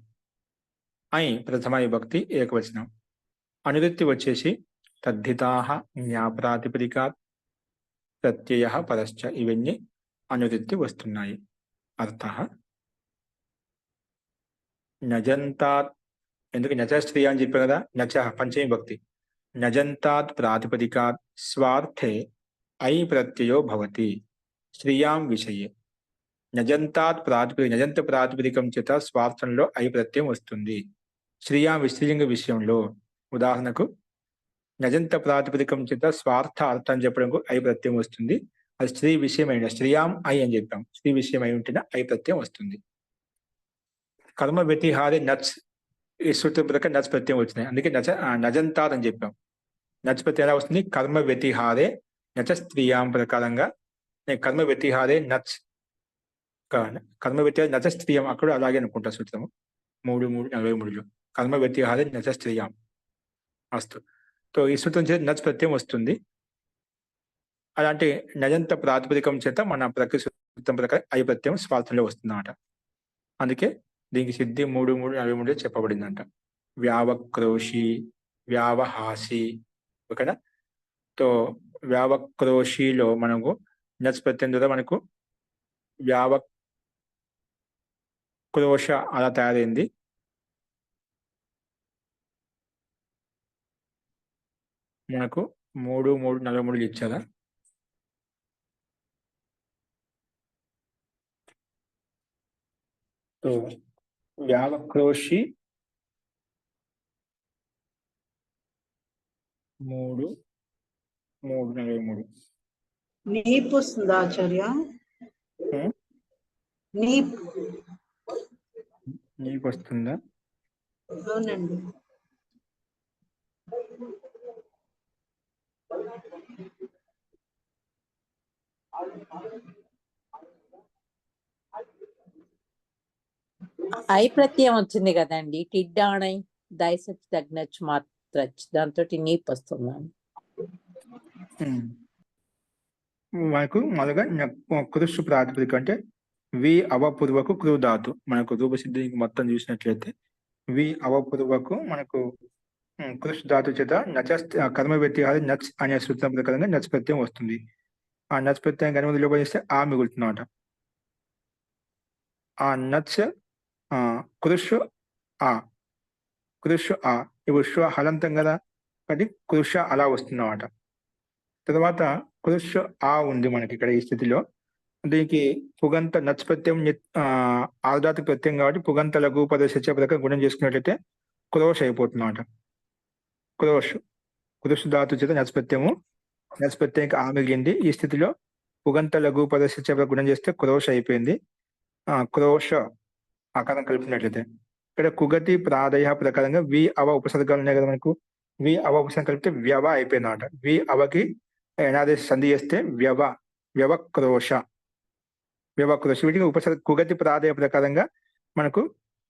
ఐ ప్రథమ విభక్తి ఏకవచనం. అనువృత్తి వచ్చేసి తద్ధితాః జ్ఞాప్రాతిపదికాత్ ప్రత్యయః పరశ్చ, ఇవన్నీ అనువృత్తి వస్తున్నాయి. అర్థః నజంతాత్, ఎందుకు నచ స్త్రియ అని చెప్పారు కదా, నచ పంచమి విభక్తి, నజంతాత్ ప్రాతిపదికాత్ స్వార్థే ఐ ప్రత్యయో భవతి స్త్రియాం విషయే. నజంతాత్ ప్రాతిపదిక, నజంత ప్రాతిపదికం చేత స్వార్థంలో ఐ ప్రత్యయం వస్తుంది. స్త్రియాం స్త్రీలింగ విషయంలో ఉదాహరణకు నజంత ప్రాతిపదికం చేత స్వార్థ అర్థం చెప్పడానికి ఐ ప్రత్యయం వస్తుంది. అది స్త్రీ విషయం అయిన స్త్రియాం ఐ అని చెప్పాం, స్త్రీ విషయం అయి ఉంటేనే ఐ ప్రత్యయం వస్తుంది. కర్మ వ్యతిహారే నచ్, ఈ సూత్రం ప్రకారం నచ్ ప్రత్యయం వచ్చినాయి, అందుకే నజంతాత్ అని చెప్పాం. నచ్ ప్రత్యయం ఎలా వస్తుంది, కర్మ వ్యతిహారే నచ స్త్రియాం ప్రకారంగా కర్మ వ్యతిహారే నచ్, కర్మ వ్యతిహారే నచ స్త్రియం అక్కడ అలాగే అనుకుంటా సూత్రము 3:43 కర్మ వ్యతిహారే నచ స్త్రియాం అస్తు. సో ఈ సూత్రం చేత నచ్ ప్రత్యయం వస్తుంది. అలాంటి నజంత ప్రాతిపదికం చేత మన ప్రకృతి సూత్రం ప్రకారం ఐ ప్రత్యయం స్వార్థంలో వస్తుందన్నమాట. అందుకే దీనికి సిద్ధి 3:43 చెప్పబడిందంట. వ్యావక్రోషి, వ్యావహాసి, ఓకేనా. సో వ్యావక్రోషిలో మనకు నచ్ ప్రత్యయం ద్వారా మనకు వ్యావక్రోష అలా తయారైంది. మనకు 3:43 ఇచ్చారా. సో వ్యావక్రోషి 3:43 నీప్ వస్తుందా ఆచార్య? నీకు వస్తుందా? అవునండి. ఐ ప్రత్యయం వచ్చింది కదండి, టిడ్డాణై దైసచ్ దగ్నచ్ మాత్రచ్, దాంతో నీప్ వస్తున్నాను. మనకు మొదలుగా కృష్ ప్రాతిపదిక అంటే వి అవపూర్వకు కృ ధాతు. మనకు రూపసిద్ధికి మొత్తం చూసినట్లయితే వి అవపూర్వకు మనకు కృష్ ధాతు చేత నచ కర్మ వ్యతిహార నచ్ అనే సూత్రం ప్రకారంగా నచ్ ప్రత్యయం వస్తుంది. ఆ నచ్ ప్రత్యయం కనుమ లోపలిస్తే ఆ మిగులుతుందన్నమాట. ఆ నచ్ కృష్ ఆ, కృష్ ఆ, ఇప్పుడు శ్వ హలంతం కదా, కాబట్టి కృష అలా వస్తుందన్నమాట. తర్వాత కృష్ ఆ ఉంది మనకి ఇక్కడ ఈ స్థితిలో. దీనికి పుగంత నచ్ ప్రత్యయం ఆర్ధాతిక ప్రత్యయం కాబట్టి పుగంత లఘు పదశ ప్రకారం గుణం చేసుకున్నట్లయితే క్రోష్ అయిపోతుందన్నమాట. క్రోష్, కృష్ ధాతు చేత నచ్ ప్రత్యయము, నచ్ ప్రత్యయంకి ఆ మిగిలింది. ఈ స్థితిలో పుగంత లఘు పదశ గుణం చేస్తే క్రోష్ అయిపోయింది. క్రోష ఆకారం కలిపినట్లయితే ఇక్కడ కుగతి ప్రాదయ ప్రకారంగా వి అవ ఉపసర్గాలు ఉన్నాయి కదా మనకు, వి అవ ఉపసర్గం కలిపితే వ్యవ అయిపోయింది అన్నమాట. వి అవకి ఏనాది సంధి చేస్తే వ్యవక్రోష, వ్యవక్రోష. వీటికి ఉపసర్గ కుగతి ప్రాదయ ప్రకారంగా మనకు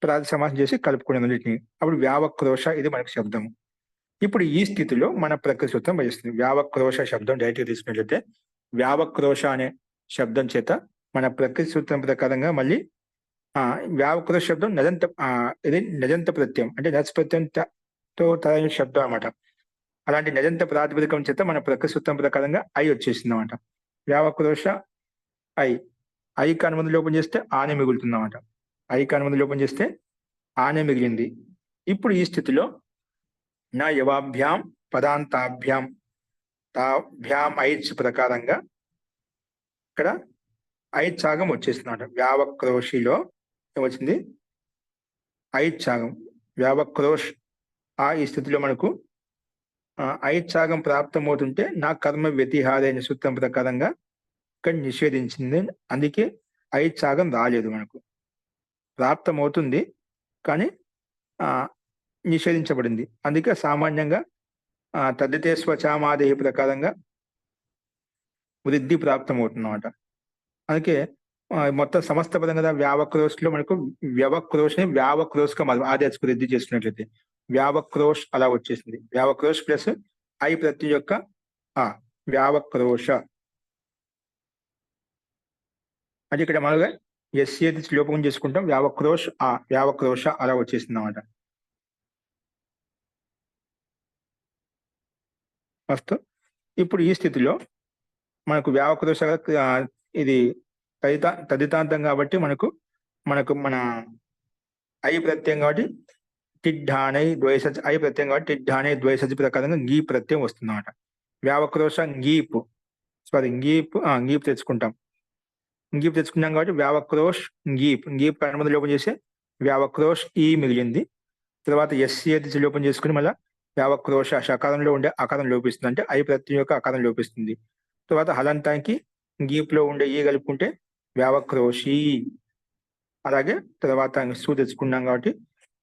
ప్రాది సమాసం చేసి కలుపుకునే వీటిని, అప్పుడు వ్యావక్రోష ఇది మనకు శబ్దము. ఇప్పుడు ఈ స్థితిలో మన ప్రకృతి సూత్రం వహిస్తుంది. వ్యావక్రోష శబ్దం డైరెక్ట్గా తీసుకున్నట్లయితే వ్యావక్రోష అనే శబ్దం చేత మన ప్రకృతి సూత్రం ప్రకారంగా మళ్ళీ వ్యావక్రోష శబ్దం నజంత, ఇది నజంత ప్రత్యయం అంటే నచ్ ప్రత్యయంతో తయారైన శబ్దం అన్నమాట. అలాంటి నజంత ప్రాతిపదికం చేత మన ప్రకృతి సూత్రం ప్రకారంగా ఐ వచ్చేసింది అన్నమాట. వ్యావక్రోష ఐకి అనుమతి లోపం చేస్తే ఆనే మిగులుతుంది అన్నమాట. ఐకి అనుమతి లోపం చేస్తే ఆనే మిగిలింది. ఇప్పుడు ఈ స్థితిలో నా యవాభ్యాం పదాంతాభ్యాం తాభ్యాం ఐచ్ ప్రకారంగా ఇక్కడ ఐచ్ఛాగం వచ్చేసిందన్నమాట. వ్యావక్రోషిలో ఏమొచ్చింది, ఐచ్ఛాగం. వ్యావక్రోష్ ఈ స్థితిలో మనకు ఐచ్ఛాగం ప్రాప్తమవుతుంటే నా కర్మ వ్యతిహార అనే సూత్రం ప్రకారంగా ఇక్కడ నిషేధించింది. అందుకే ఐచ్ఛాగం రాలేదు మనకు. ప్రాప్తమవుతుంది కానీ నిషేధించబడింది. అందుకే సామాన్యంగా తద్దితే స్వచామాదేహి ప్రకారంగా వృద్ధి ప్రాప్తమవుతుందన్నమాట. అందుకే మొత్తం సమస్త పదం కదా వ్యావక్రోష్లో మనకు వ్యవక్రోష్ని వ్యావక్రోష్గా ఆదేశకు వృద్ధి చేసుకున్నట్లయితే వ్యావక్రోష్ అలా వచ్చేసింది. వ్యావక్రోష్ ప్లస్ ఐ ప్రతి యొక్క వ్యావక్రోష. అది ఇక్కడ మనగా ఎస్ఏది లోపం చేసుకుంటాం. వ్యావక్రోష అలా వచ్చేసింది అన్నమాట. ఫస్ట్ ఇప్పుడు ఈ స్థితిలో మనకు వ్యావక్రోష ఇది తదితాంతం కాబట్టి మన ఐ ప్రత్యయం కాబట్టి టిడ్డానై ద్వైసజ్ ఐ ప్రత్యయం కాబట్టి టిడ్డానై ద్వైసజ్ ప్రకారంగా గీ ప్రత్యయం వస్తుంది అన్నమాట. వ్యావక్రోష గీప్ గీప్ తెచ్చుకుంటాం. గీప్ తెచ్చుకున్నాం కాబట్టి వ్యావక్రోష్ గీప్ కనుమతి లోపం చేసే వ్యావక్రోష్ ఈ మిగిలింది. తర్వాత ఎస్ఏది లోపం చేసుకుని మళ్ళీ వ్యావక్రోష షకారంలో ఉండే ఆకారం లోపిస్తుంది, అంటే ఐ ప్రత్యయం యొక్క ఆకారం లోపిస్తుంది. తర్వాత హలంతానికి గీప్లో ఉండే ఈ కలుపుకుంటే వ్యావక్రోషి. అలాగే తర్వాత సు తెచ్చుకున్నాం కాబట్టి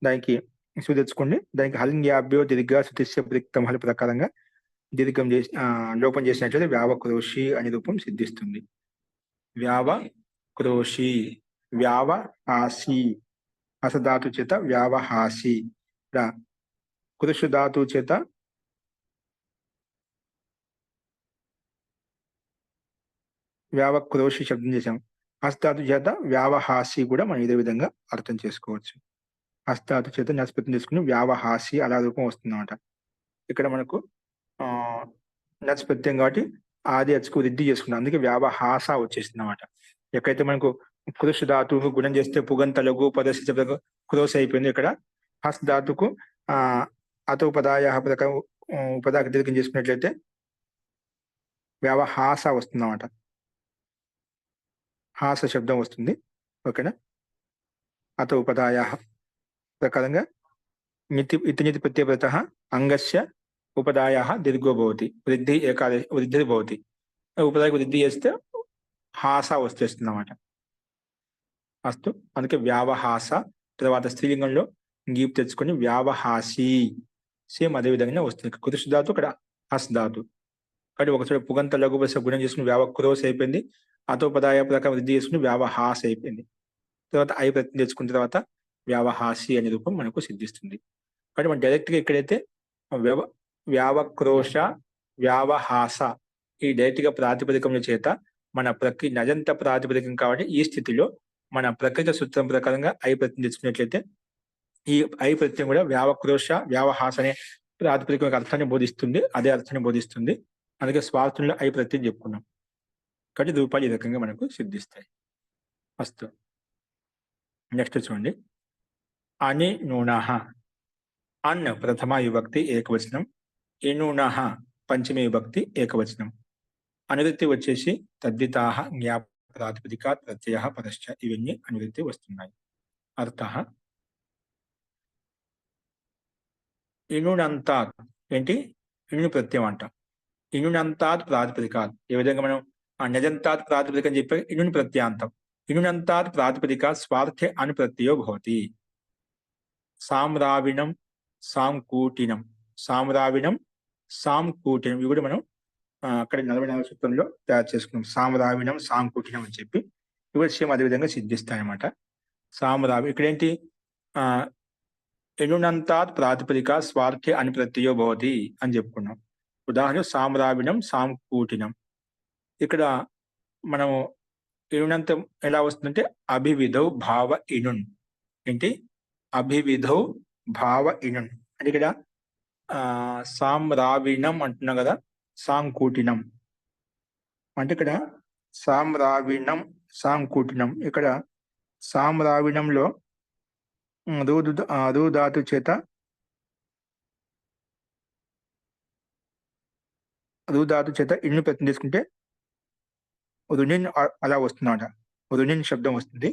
దానికి సు తెచ్చుకోండి. దానికి హలింగ్యాభ్యో దీర్ఘ సుతిస్య ప్రిక్తం హలి ప్రకారంగా దీర్ఘం చేసి లోపం చేసినట్లయితే వ్యావక్రోషి అనే రూపం సిద్ధిస్తుంది. వ్యావక్రోషి వ్యావహాసి హసధాతు చేత వ్యావహాసి. కృషు ధాతు చేత వ్యావక్రోషి శబ్దం చేసాం. హస్తాతు చేత వ్యావహాసి కూడా మనం ఇదే విధంగా అర్థం చేసుకోవచ్చు. హస్తాతు చేత నస్పత్యం చేసుకుని వ్యావహాసి అలా రూపం వస్తుంది అన్నమాట. ఇక్కడ మనకు నస్పత్యం కాబట్టి ఆది అచ్చుకు వృద్ధి చేసుకున్నాం, అందుకే వ్యావహాస వచ్చేస్తుంది అన్నమాట. ఎక్కడైతే మనకు కృష్ ధాతువుకు గుణం చేస్తే పుగంత లఘు పదశ క్రోస్ అయిపోయింది. ఇక్కడ హస్ ధాతుకు అతో పదాయ ప్రకారం పదాకి దీర్ఘం చేసుకున్నట్లయితే వ్యావహాస వస్తుంది అన్నమాట. హాస శబ్దం వస్తుంది. ఓకేనా. అత ఉపదాయ ప్రకారంగా ఇతి ప్రత్యయత అంగస్య ఉపదాయ దీర్ఘో భవతి వృద్ధి వృద్ధి భవతి. ఉపదాయకు వృద్ధి చేస్తే హాస వచ్చేస్తుంది అన్నమాట. అస్తు అందుకే వ్యావహాస. తర్వాత స్త్రీలింగంలో గీప్ తెచ్చుకొని వ్యావహాసి సేమ్ అదే విధంగా వస్తుంది. కృష్ ధాతు ఇక్కడ హస్ ధాతు కాబట్టి ఒకసారి పుగంత లఘు బస గుణం చేసుకుని వ్యావక్రోస్ అయిపోయింది. అతోపదాయ ప్రకారం వృద్ధి చేసుకుని వ్యావహాస అయిపోయింది. తర్వాత ఐ ప్రత్యయం తెచ్చుకున్న తర్వాత వ్యావహాసి అనే రూపం మనకు సిద్ధిస్తుంది. కాబట్టి మనం డైరెక్ట్గా ఎక్కడైతే వ్యావక్రోష వ్యావహాస ఈ డైరెక్ట్గా ప్రాతిపదికముల చేత మన ప్రక్రియ నజంత ప్రాతిపదికం కాబట్టి ఈ స్థితిలో మన ప్రకృతి సూత్రం ప్రకారంగా ఐ ప్రత్యయం తెచ్చుకున్నట్లయితే ఈ ఐ ప్రత్యయం కూడా వ్యావక్రోష వ్యావహాస అనే ప్రాతిపదికం అర్థాన్ని బోధిస్తుంది, అదే అర్థాన్ని బోధిస్తుంది. అందుకే స్వార్థంలో ఐ ప్రత్యయం చెప్పుకున్నాం కాబట్టి రూపాలు ఈ రకంగా మనకు సిద్ధిస్తాయి. ఫస్ట్ నెక్స్ట్ చూడండి. అని నూనః అన్ ప్రథమ విభక్తి ఏకవచనం, ఎనూనః పంచమి విభక్తి ఏకవచనం. అనువృత్తి వచ్చేసి తద్దితాః జ్ఞాప ప్రాతిపదిక ప్రత్యయ పరశ్చ ఇవన్నీ అనువృత్తి వస్తున్నాయి. అర్థ ఇనునంతాత్ ఏంటి ఇను ప్రత్యయం అంట. ఇనునంతాత్ ప్రాతిపదికాత్ ఏ విధంగా మనం నజంతాత్ ప్రాతిపదిక అని చెప్పి ఇనుని ప్రత్యాంతం. ఇనునంతాత్ ప్రాతిపదిక స్వార్థే అను ప్రత్యయో భవతి. సామ్రావిణం సాంకూటినం సామ్రావిణం సాంకూటినం ఇవి కూడా మనం అక్కడ 44 సూత్రంలో తయారు చేసుకున్నాం. సామ్రావిణం సాంకూటినం అని చెప్పి ఇవి సేమ్ అదే విధంగా సిద్ధిస్తాయన్నమాట. సామ్రావి ఇక్కడేంటి ఎనునంతాత్ ప్రాతిపదిక స్వార్థే అను ప్రత్యయో భవతి అని చెప్పుకున్నాం. ఉదాహరణ సామ్రావిణం సాంకూటినం. ఇక్కడ మనము ఇనునంతం ఎలా వస్తుందంటే అభివిధౌ భావ ఇనున్. ఏంటి అభివిధౌ భావ ఇనున్ అంటే ఇక్కడ సామ్రావిణం అంటున్నాం కదా, సాంకూటినం అంటే ఇక్కడ సామ్రావిణం సాంకూటినం. ఇక్కడ సామ్రావిణంలో ధాతు చేత ఇన్ను ప్రయత్నం చేసుకుంటే రుణిన్ అలా వస్తుందన్నమాట. రుణిన్ శబ్దం వస్తుంది.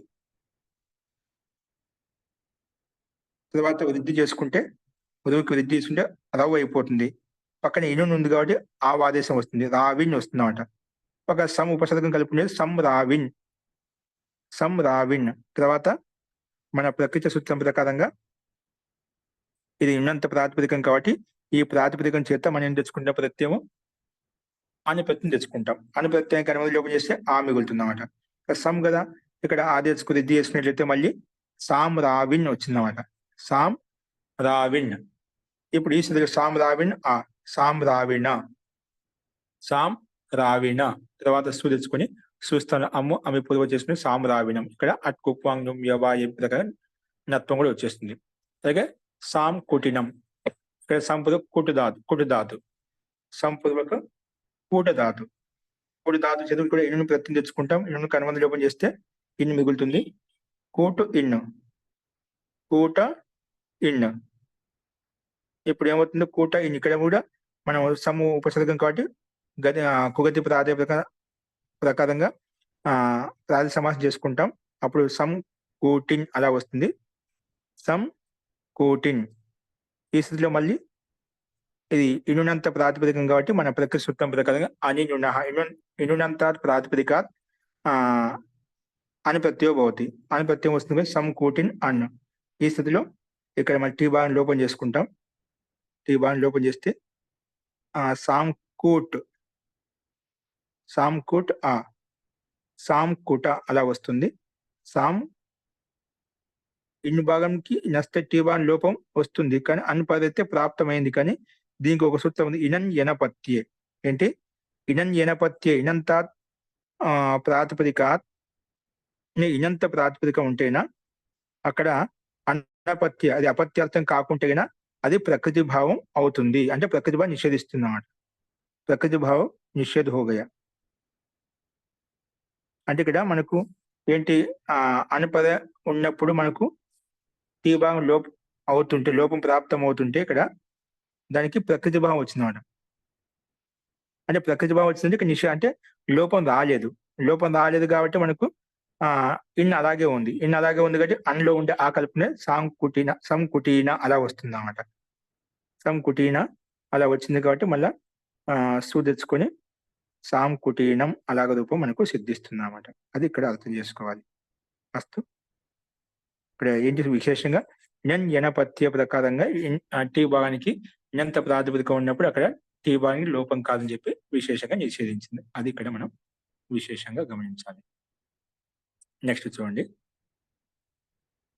తర్వాత వృద్ధి చేసుకుంటే రువుకి వృద్ధి చేసుకుంటే రవ్ అయిపోతుంది. పక్కన ఇను ఉంది కాబట్టి ఆ ఆదేశం వస్తుంది, రావిన్ వస్తుంది అన్నమాట. ఒక సమ్ ఉపసర్గం కలుపుకునేది సంరావిన్. సంరావిన్ తర్వాత మన ప్రకృతి సూత్రం ప్రకారంగా ఇది ఉన్నంత ప్రాతిపదికం కాబట్టి ఈ ప్రాతిపదికం చేత మనం ఏం తెచ్చుకుంటాం, ప్రత్యయము అని ప్రత్యయం తెచ్చుకుంటాం. అని ప్రత్యయానికి అనుమతి లోపం చేస్తే ఆ మిగులుతుంది అన్నమాట. సమ్ కదా, ఇక్కడ ఆ తెచ్చుకుని ఇది చేసుకున్నట్లయితే మళ్ళీ సామ్రావిన్ వచ్చిందన్నమాట. సామ్ రావిన్. ఇప్పుడు ఈ స్థితిలో సామ్రావిన్ ఆ సామ్రావిణ, సామ్ రావిణ తర్వాత సు తెచ్చుకొని సుస్థానం అమ్ము అమి పూర్వ చేసుకుని సామ్రావిణం. ఇక్కడ అట్ కుప్వాంగం వ్యవాయ ప్రకారం నత్వం కూడా వచ్చేస్తుంది. అలాగే సామ్ కుటినం, ఇక్కడ సంపూర్వక కుటుధాతు సంపూర్వక కూటధాతు. కూటధాతు చదువు కూడా ఇన్ను ప్రత్యయం తెచ్చుకుంటాం. ఇన్ను అనుబంధ లోపం చేస్తే ఇన్ను మిగులుతుంది. కూటు ఇన్ను, కూట ఇన్ను. ఇప్పుడు ఏమవుతుంది, కూట ఇన్ను. ఇక్కడ కూడా మనం సము ఉపసర్గం కాబట్టి కుగతి ప్రాతిపదిక ప్రకారంగా ప్రాతి సమాసం చేసుకుంటాం. అప్పుడు సమ్ కూటిన్ అలా వస్తుంది. సమ్ కూటిన్. ఈ స్థితిలో మళ్ళీ ఇది ఇనునంత ప్రాతిపదికం కాబట్టి మన ప్రకృతి సూత్రం ప్రకారంగా అనినున ఇనునంత ప్రాతిపదిక అని ప్రత్యయం భవతి. అని ప్రత్యయం వస్తుంది సమ్ కూటిన్ అన్. ఈ స్థితిలో ఇక్కడ మన టీ భాగం లోపం చేసుకుంటాం. టీ భాగం లోపం చేస్తే Sam kootu, Sam kootu Sam కుట అలా వస్తుంది. సామ్ ఇన్ని భాగంకి నష్ట టీ భాగం లోపం వస్తుంది కానీ అన్ పదైతే ప్రాప్తమైంది. కానీ దీనికి ఒక సూత్రం ఉంది, ఇనన్ ఎనపత్యే. ఏంటి ఇనన్ ఎనపత్యే, ఇనంత ప్రాతిపదిక ఇనంత ప్రాతిపదిక ఉంటేనా అక్కడ అనపత్య అది అపత్యార్థం కాకుంటేనా అది ప్రకృతి భావం అవుతుంది. అంటే ప్రకృతి భావం నిషేధిస్తుంది అన్నమాట. ప్రకృతి భావం నిషేధ హోగయ. అంటే ఇక్కడ మనకు ఏంటి అనుపద ఉన్నప్పుడు మనకు టీ భాగం లోపం అవుతుంటే, లోపం ప్రాప్తం అవుతుంటే ఇక్కడ దానికి ప్రకృతి భావం వచ్చిందన్నమాట. అంటే ప్రకృతి భావం వచ్చిందంటే ఇక్కడ అంటే లోపం రాలేదు. లోపం రాలేదు కాబట్టి మనకు ఇన్ అలాగే ఉంది. ఇన్ అలాగే ఉంది కాబట్టి అన్లో ఉండే ఆ కలుపునే సంకుటీన అలా వస్తుంది అన్నమాట. సంకుటీన అలా వచ్చింది కాబట్టి మళ్ళా సు తెచ్చుకొని సాంకుటీనం అలాగ రూపం మనకు సిద్ధిస్తుంది అన్నమాట. అది ఇక్కడ అర్థం చేసుకోవాలి. అస్తు ఇక్కడ ఏంటి విశేషంగా ఇనన్ ఎనపత్య ప్రకారంగా టీ భాగానికి ఇనంత ప్రాతిపదిక ఉన్నప్పుడు అక్కడ టీ భాగానికి లోపం కాదని చెప్పి విశేషంగా నిషేధించింది. అది ఇక్కడ మనం విశేషంగా గమనించాలి. నెక్స్ట్ చూడండి,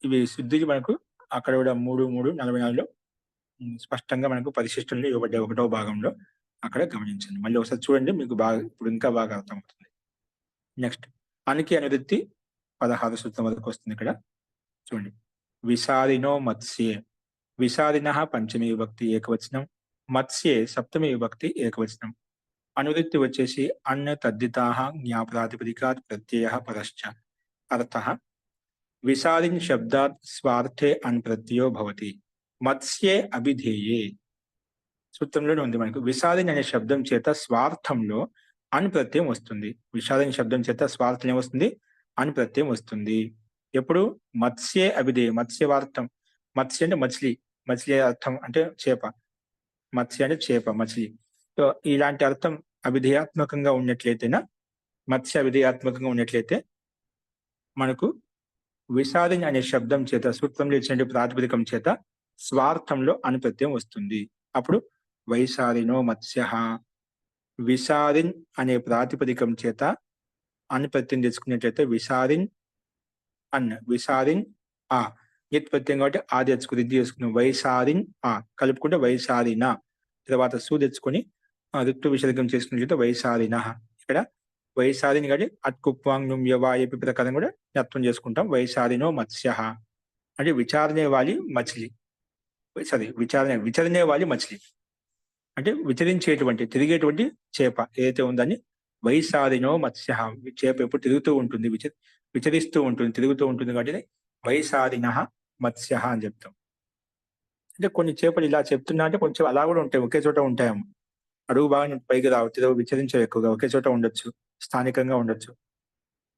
ఇవి శుద్ధికి మనకు అక్కడ కూడా 3:3:44లో స్పష్టంగా మనకు పరిశిష్టంలో ఇవ్వబడ్డ 1వ భాగంలో అక్కడ గమనించండి. మళ్ళీ ఒకసారి చూడండి, మీకు బాగా ఇప్పుడు ఇంకా బాగా అర్థమవుతుంది. నెక్స్ట్ అనికి అనువృత్తి 16 సూత్రం వరకు వస్తుంది. ఇక్కడ చూడండి, విసారినో మత్స్యే, విసారిన పంచమి విభక్తి ఏకవచనం, మత్స్యే సప్తమి విభక్తి ఏకవచనం. అనువృత్తి వచ్చేసి అన్న తద్దితాః జ్ఞాప్రాతిపదికాత్ ప్రత్యయః పరశ్చ. అర్థః విసారిన్ శబ్దాత్ స్వార్థే అన్ ప్రత్యయో భవతి, మత్స్యే అభిధేయే. సూత్రంలోనే ఉంది మనకు, విషాదిన్ అనే శబ్దం చేత స్వార్థంలో అన్ ప్రత్యయం వస్తుంది. విషాదిన్ శబ్దం చేత స్వార్థం ఏమొస్తుంది, అన్ ప్రత్యయం వస్తుంది. ఎప్పుడు మత్స్యే అభిధేయ, మత్స్యవార్థం. మత్స్య అంటే మచిలీ, మచిలీ అర్థం అంటే చేప, మత్స్య అంటే చేప మచిలీ. సో ఇలాంటి అర్థం అభిధేయాత్మకంగా ఉన్నట్లయితేనా, మత్స్య అభిధేయాత్మకంగా ఉన్నట్లయితే మనకు విషాదిన్ అనే శబ్దం చేత సూత్రంలో ఇచ్చిన ప్రాతిపదికం చేత స్వార్థంలో అన్ ప్రత్యయం వస్తుంది. అప్పుడు వైసారినో మత్స్య, విసారిన్ అనే ప్రాతిపదికం చేత అన్ ప్రత్యయం తెచ్చుకున్నట్లయితే విసారిన్ అన్, విసారిన్ ఆ నిత్ ప్రత్యయం కాబట్టి ఆ తెచ్చుకుని ఇది చేసుకున్నాం. వైసారిన్ ఆ కలుపుకుంటే వైసారిన, తర్వాత సు తెచ్చుకొని ఋతు విసర్గం చేసుకున్నట్లయితే వైసారిన. ఇక్కడ వైసారిన్ కాబట్టి అట్ కుప్వాంగ్ వ్యవాయపి ప్రకారం కూడా జ్ఞాపకం చేసుకుంటాం. వైసారినో మత్స్య అంటే విచారణే వాలి మచిలీ, విచరణే వాలి మచిలీ అంటే విచరించేటువంటి తిరిగేటువంటి చేప ఏదైతే ఉందని వైసారినో మత్స్య. చేప ఎప్పుడు తిరుగుతూ ఉంటుంది, విచరిస్తూ ఉంటుంది, తిరుగుతూ ఉంటుంది కాబట్టి వైసారిన మత్స్య అని చెప్తాం. అంటే కొన్ని చేపలు ఇలా చెప్తున్నా అంటే కొంచెం అలా కూడా ఉంటాయి, ఒకే చోట ఉంటాయేమో. అడుగు బాగా పైకి రావు, విచరించే ఎక్కువగా ఒకే చోట ఉండొచ్చు, స్థానికంగా ఉండొచ్చు.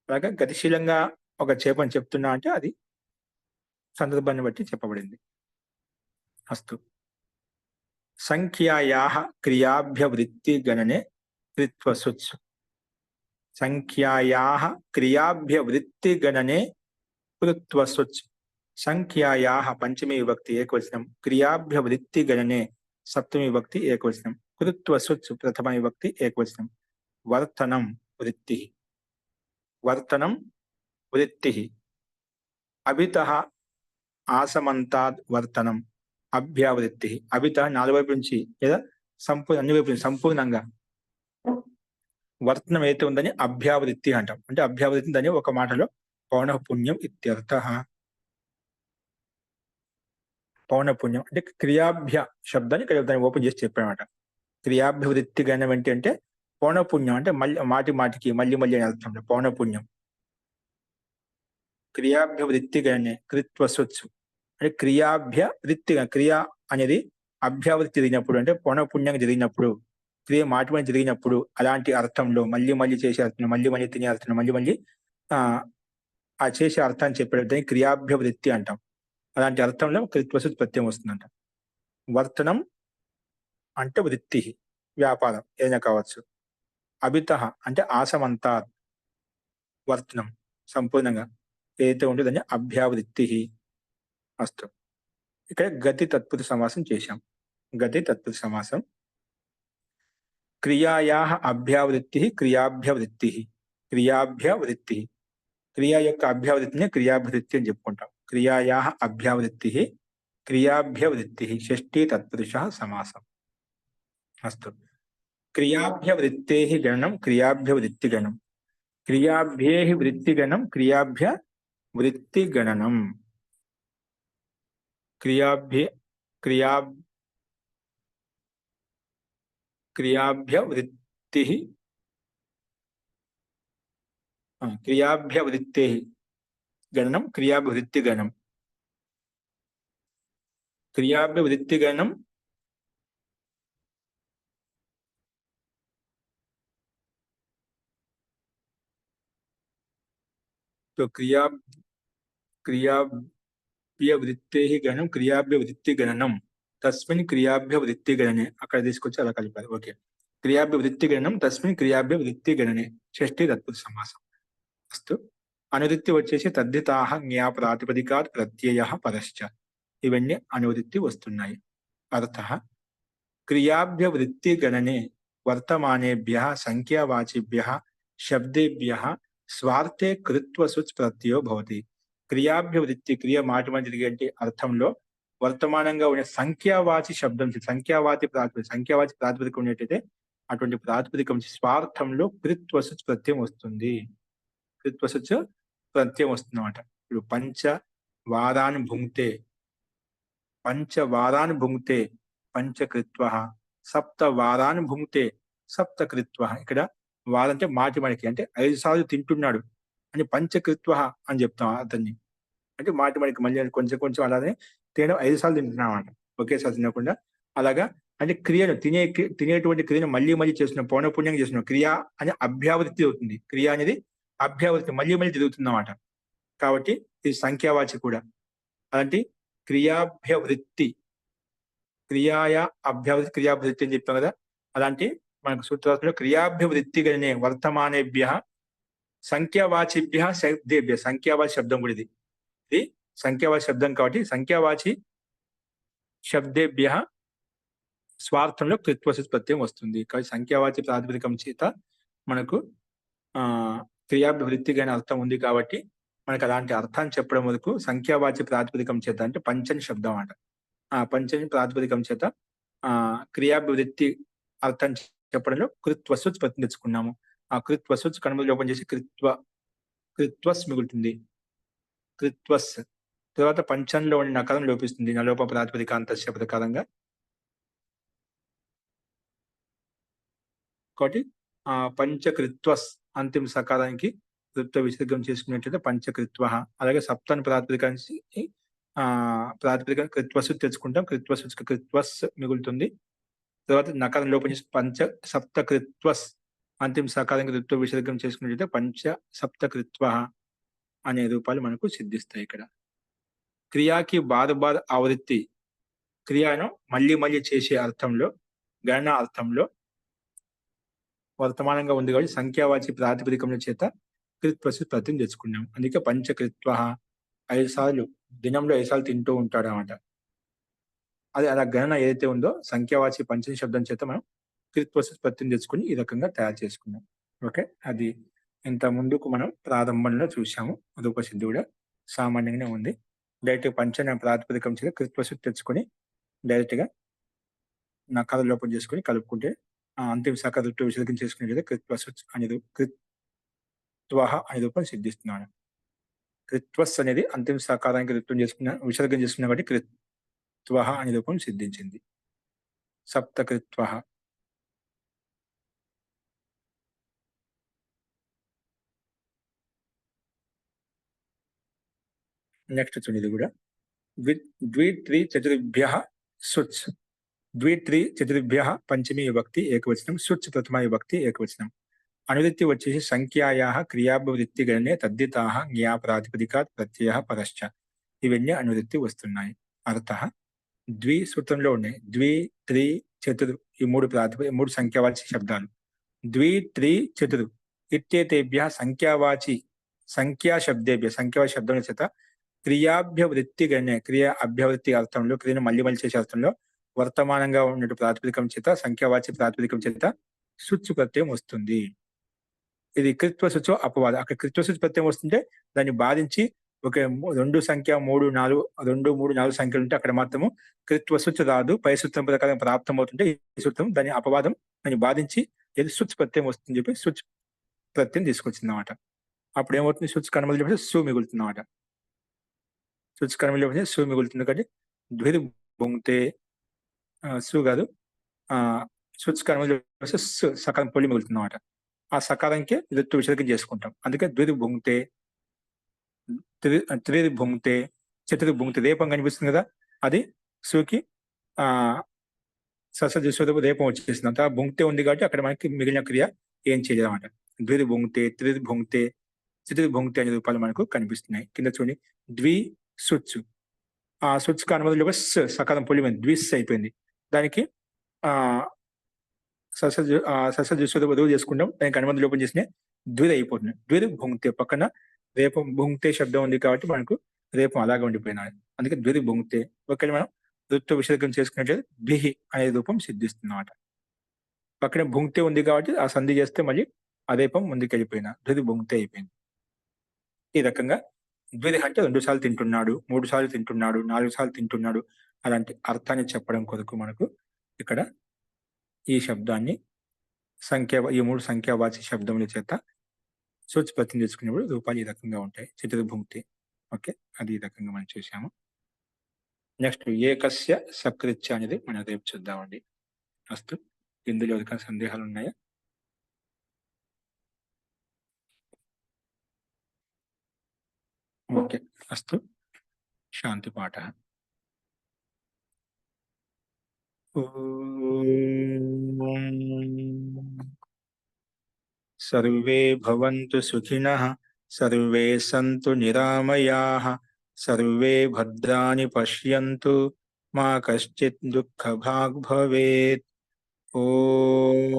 అలాగే గతిశీలంగా ఒక చేపని చెప్తున్నా అంటే అది సందర్భాన్ని బట్టి చెప్పబడింది. అస్తు సంఖ్యాయాః క్రియాభ్యవృత్తి గణనే కృత్వసుత్సు. సంఖ్యాయాః క్రియాభ్యవృత్తిగణనే కృత్వసుచ్. సంఖ్యాయాః పంచమి విభక్తి ఏకవచనం, క్రియాభ్యవృత్తిగణనే సప్తమి విభక్తి ఏకవచనం, కృత్వసుచ్ ప్రథమ విభక్తి ఏకవచనం. వర్తనం వృత్తి, వర్తనం వృత్తి. అభితః ఆసమంతాద్ వర్తనం అభ్యావృత్తి. అభితః నాలుగు వైపు నుంచి లేదా అన్ని వైపు నుంచి సంపూర్ణంగా వర్తనం ఏదైతే ఉందని అభ్యావృత్తి అంటాం. అంటే అభ్యావృత్తి అని ఒక మాటలో పౌనఃపుణ్యం ఇత్యర్థః. పౌనఃపుణ్యం అంటే క్రియాభ్య శబ్దాన్ని ఇక్కడ దాన్ని ఓపెన్ చేసి చెప్పానమాట. క్రియాభ్యవృత్తి గణం ఏంటి అంటే పౌనఃపుణ్యం అంటే మళ్ళీ మాటి మాటికి మళ్ళీ మళ్ళీ అని అర్థం. పౌనఃపుణ్యం. క్రియాభ్యవృత్తి గణనే కృత్వసుచ్చు అంటే క్రియాభ్యవృత్తి, క్రియ అనేది అభ్యావృత్తి జరిగినప్పుడు అంటే పౌనఃపుణ్యంగా జరిగినప్పుడు, క్రియ మాటి మాటి జరిగినప్పుడు అలాంటి అర్థంలో మళ్ళీ మళ్ళీ చేసే అర్థం, మళ్ళీ మళ్ళీ తినే అర్థం, మళ్ళీ మళ్ళీ ఆ చేసే అర్థాన్ని చెప్పేది దాన్ని క్రియాభ్యవృత్తి అంటాం. అలాంటి అర్థంలో కృత్వసుచ్ ప్రత్యయం వస్తుందంట. వర్తనం అంటే వృత్తి, వ్యాపారం ఏదైనా కావచ్చు. అభితః అంటే ఆసమంతా వర్తనం సంపూర్ణంగా ఏదైతే ఉంటుందో దాన్ని అభ్యావృత్తి. అస్తు. ఇక్కడ గతి తత్పురుష సమాసం చేశాం. గతి తత్పురుష సమాసం. క్రియాయాః అభ్యావృత్తి క్రియాభ్యవృత్తి. క్రియాభ్యవృత్తి, క్రియ యొక్క అభ్యావృత్తిని క్రియాభ్యవృత్తి అని చెప్పుకుంటాం. క్రియాయాః అభ్యావృత్తి క్రియాభ్యవృత్తి షష్ఠీ తత్పురుష సమాసం. అస్తు. క్రియాభ్యవృత్తేః గణనం క్రియాభ్యవృత్తిగణం. క్రియాభ్యేః వృత్తిగణం క్రియాభ్యవృత్తిగణనం. క్రియాభ్యవృత్తిః క్రియాభ్యవృత్తేః గణనం క్రియాభ్యవృత్తిగణం. క్రియాభ్యవృత్తిగణం క్రియాభ్యవృత్తేః గణం క్రియాభ్యవృత్తిగణనం తస్మిన్ క్రియాభ్యవృత్తిగణనే. అక్కడ తీసుకొచ్చి అలా కలిపారు. ఓకే. క్రియాభ్యవృత్తిగణనం తస్మిన్ క్రియాభ్యవృత్తిగణనే షష్ఠీ తత్పురుష సమాసం. అస్తు. అనువృత్తి వచ్చేసి తద్ధితాః జ్ఞా ప్రాతిపదికాత్ ప్రత్యయః పరశ్చ. ఇవన్నీ అనువృత్తి వస్తున్నాయి. అర్థః క్రియాభ్యవృత్తిగణనే వర్తమానేభ్యః సంఖ్యావాచిభ్యః శబ్దేభ్యః స్వార్థే కృత్వసుచ్ ప్రత్యయో భవతి. క్రియాభ్యవృత్తి క్రియ మాటి మాటి జరిగే అర్థంలో వర్తమానంగా ఉండే సంఖ్యావాచి శబ్దం, సంఖ్యావాచి ప్రాతిపదిక ఉండేటైతే అటువంటి ప్రాతిపదికం స్వార్థంలో కృత్వసుచ్ ప్రత్యయం వస్తుంది. కృత్వసుచ్ ప్రత్యయం వస్తుంది అన్నమాట. ఇప్పుడు పంచవారాన్ భుంక్తే పంచకృత్వః, సప్తవారాన్ భుంక్తే సప్తకృత్వః. ఇక్కడ వారంటే మాటి మాటికి అంటే 5 సార్లు తింటున్నాడు అని పంచకృత్వః అని చెప్తాం అతన్ని. అంటే మాటి మాటికి మళ్ళీ కొంచెం కొంచెం అలానే తినడం 5 సార్లు తింటున్నాం అన్నమాట, ఒకేసారి తినకుండా. అలాగా అంటే క్రియను తినేటువంటి క్రియను మళ్ళీ మళ్ళీ చేస్తున్నాం, పౌనఃపుణ్యంగా చేస్తున్నాం. క్రియ అని అభ్యావృత్తి అవుతుంది. క్రియ అనేది అభ్యావృత్తి మళ్ళీ మళ్ళీ జరుగుతుంది అన్నమాట. కాబట్టి ఇది సంఖ్యావాచి కూడా. అలాంటి క్రియాభ్యవృత్తి, క్రియాభ్యవృత్తి అని చెప్తాం కదా. అలాంటి మనకు సూత్రాలలో క్రియాభ్యవృత్తిగణనే వర్తమానేభ్యః సంఖ్యావాచిభ్యః శబ్దేభ్యః. సంఖ్యావాచి శబ్దం కూడా ఇది సంఖ్యావాచి శబ్దం కాబట్టి సంఖ్యావాచి శబ్దేభ్యః స్వార్థంలో కృత్వసుచ్ ప్రత్యయం వస్తుంది. కాబట్టి సంఖ్యావాచి ప్రాతిపదికం చేత మనకు క్రియాభ్యవృత్తిగణ అర్థం ఉంది కాబట్టి మనకు అలాంటి అర్థాన్ని చెప్పడం వరకు సంఖ్యావాచి ప్రాతిపదికం చేత అంటే పంచని శబ్దం అంట. ఆ పంచని ప్రాతిపదికం చేత క్రియాభ్యవృత్తి అర్థం చెప్పడంలో కృత్వసుచ్ ప్రత్యయం తెచ్చుకున్నాము. ఆ కృత్వసుచ్ కనుమలు లోపం చేసి కృత్వస్ మిగులుతుంది. కృత్వస్ తర్వాత పంచంలో ఉండే నకారం లోపిస్తుంది. నలోప ప్రాతిపదికాంతస్య ప్రకారంగా. కాబట్టి పంచకృత్వస్ అంతిమ సకారానికి కృత్వ విసర్గం చేసుకున్నట్లయితే పంచకృత్వః. అలాగే సప్తాన్ని ప్రాతిపదికానికి ప్రాతిపదిక కృత్వసు తెచ్చుకుంటాం. కృత్వస్ మిగులుతుంది. తర్వాత నకారం లోపం చేసి సప్తకృత్వస్ అంతిమ సకారానికి కృత్వ విసర్గం చేసుకున్నట్లయితే పంచ సప్తకృత్వః అనే రూపాలు మనకు సిద్ధిస్తాయి. ఇక్కడ క్రియాకి బార్ ఆవృత్తి, క్రియను మళ్ళీ మళ్ళీ చేసే అర్థంలో, గణన అర్థంలో వర్తమానంగా ఉంది కాబట్టి సంఖ్యావాచి ప్రాతిపదికముల చేత కృత్వసు ప్రత్యయం తెచ్చుకున్నాం. అందుకే పంచకృత్వ 5 సార్లు దినంలో 5 సార్లు తింటూ ఉంటాడనమాట. అది అలా గణన ఏదైతే ఉందో సంఖ్యావాచి పంచమి శబ్దం చేత మనం కృత్వసు ప్రత్యయం తెచ్చుకుని ఈ రకంగా తయారు చేసుకున్నాం. ఓకే, అది ఇంత ముందుకు మనం ప్రారంభంలో చూసాము. రూపసిద్ధి కూడా సామాన్యంగానే ఉంది. డైరెక్ట్ పంచన ప్రాతిపదికం చేత కృత్వసు తెచ్చుకొని డైరెక్ట్ గా నకార లోపం చేసుకుని కలుపుకుంటే అంతిమ శాఖ రూపం విసర్గం చేసుకునే కృత్వసు అనేది కృత్వహ అనే రూపం సిద్ధిస్తున్నాను. కృత్వస్ అనేది అంతిమ సాకారానికి రూపం చేసుకున్న విసర్గం చేసుకున్న కాబట్టి కృత్వహ అనే రూపం సిద్ధించింది. సప్తకృత్వహ. నెక్స్ట్ చూడండి, ఇది కూడా ద్వి త్రి చతుర్భ్య సుచ్. ద్వి త్రి చతుర్భ్య పంచమీ విభక్తి ఏకవచనం, సుచ్ ప్రథమ విభక్తి ఏకవచనం. అనువృత్తి వచ్చేసి సంఖ్యాయా క్రియాభివృత్తి గణనే తద్దితాః జ్ఞా ప్రాతిపదికాత్ ప్రత్యయ పరశ్చ. ఇవన్నీ అనువృత్తి వస్తున్నాయి. అర్థ ద్వి సూత్రంలో ఉన్నాయి. ద్వి త్రి చతుర్ ఈ మూడు సంఖ్యావాచి శబ్దాలు. ద్వి త్రి చతుర్ ఇత్యేతేభ్య సంఖ్యావాచి సంఖ్యావాచి శబ్దం చేత క్రియాభ్యవృత్తి గణనే క్రియ అభ్యవృత్తి అర్థంలో క్రియను మళ్ళీ చేసే అర్థంలో వర్తమానంగా ఉన్నట్టు ప్రాతిపదికం చేత సంఖ్యావాచి ప్రాతిపదికం చేత సుచ్చు ప్రత్యయం వస్తుంది. ఇది కృత్వ శుచో అపవాదం. అక్కడ కృత్వ శుచి ప్రత్యయం వస్తుంటే దాన్ని బాధించి ఒక 2 సంఖ్య 3 4 2 3 4 సంఖ్యలు ఉంటే అక్కడ మాత్రము కృత్వ శుచి రాదు. పై సూత్రం ప్రకారం ప్రాప్తం అవుతుంటే ఈ సూత్రం దాని అపవాదం దాన్ని బాధించి ఏది శుచ్ ప్రత్యయం వస్తుందని చెప్పి శుచ్ ప్రత్యయం తీసుకొచ్చింది అన్నమాట. అప్పుడు ఏమవుతుంది, శుచ్ కర్మలు సు మిగులుతుంది అన్నమాట. శుచ్ కర్మలు సు మిగులుతుంది కాబట్టి ద్విర్ బొంగితే సు కాదు, శుచ్ కర్మలు సకాలం పొలి మిగులుతుంది అన్నమాట. ఆ సకారంకే ఋతు విసర్గం చేసుకుంటాం. అందుకే ద్విర్ భుంగితే త్రిర్ భుంగితే చతుర్ భుంగితే రేపం కనిపిస్తుంది కదా, అది సుకి రేపం వచ్చేసింది. అంత భుంగితే ఉంది కాబట్టి అక్కడ మనకి మిగిలిన క్రియ ఏం చేయలేదు అన్నమాట. ద్విర్ భుంగితే త్రిర్ భుంగితే చతుర్ భుంగితే అనే రూపాలు మనకు కనిపిస్తున్నాయి. కింద చూడండి, ద్వి సుచ్. ఆ సుచ్ అనుమతులు సకాలం పొలిపోయింది, ద్విస్ అయిపోయింది. దానికి వధువు చేసుకుంటాం. దానికి అనుమతి లోపం చేసిన ద్విర్ అయిపోతుంది. ద్విర్ భుంగితే పక్కన రేపం భుంగితే శబ్దం ఉంది కాబట్టి మనకు రేపం అలాగే ఉండిపోయినాయి. అందుకే ద్విర్ భుంగితే. ఒకవేళ మనం ఋతు విసర్గం చేసుకున్నట్లయితే ద్విహి అనే రూపం సిద్ధిస్తున్నమాట. పక్కన భుంగితే ఉంది కాబట్టి ఆ సంధి చేస్తే మళ్ళీ ఆ రేపం ముందుకు వెళ్ళిపోయినా ద్విర్ భుంగితే అయిపోయింది. ఈ రకంగా ద్విర్ అంటే 2 సార్లు తింటున్నాడు, 3 సార్లు తింటున్నాడు, 4 సార్లు తింటున్నాడు అలాంటి అర్థాన్ని చెప్పడం కొరకు మనకు ఇక్కడ ఈ శబ్దాన్ని ఈ 3 సంఖ్యావాచి శబ్దముల చేత సూచి ప్రత్యయం తీసుకునేప్పుడు రూపాలు ఈ రకంగా ఉంటాయి. చతుర్భుంక్తి. ఓకే, అది ఈ రకంగా మనం చూసాము. నెక్స్ట్ ఏకస్య సకృత్య అనేది మనం రేపు చూద్దామండి. అస్తు. ఇందులో ఏదైనా సందేహాలు ఉన్నాయా? ఓకే, అస్తు. శాంతి పాఠ. సర్వే భవంతు సుఖినః, సర్వే సంతు నిరామయాః, సర్వే భద్రాణి పశ్యంతు, మా కశ్చిత్ దుఃఖభాగ్ భవేత్. ఓం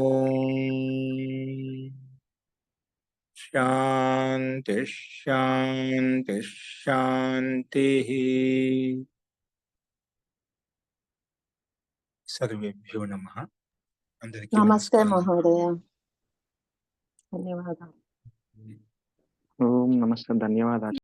శాంతి శాంతి శాంతి. సర్వేభ్యో నమః. అందరికీ నమస్తే నమస్కారం. మహోదయ. ధన్యవాదాలు. ఓం నమస్తే, ధన్యవాదాలు.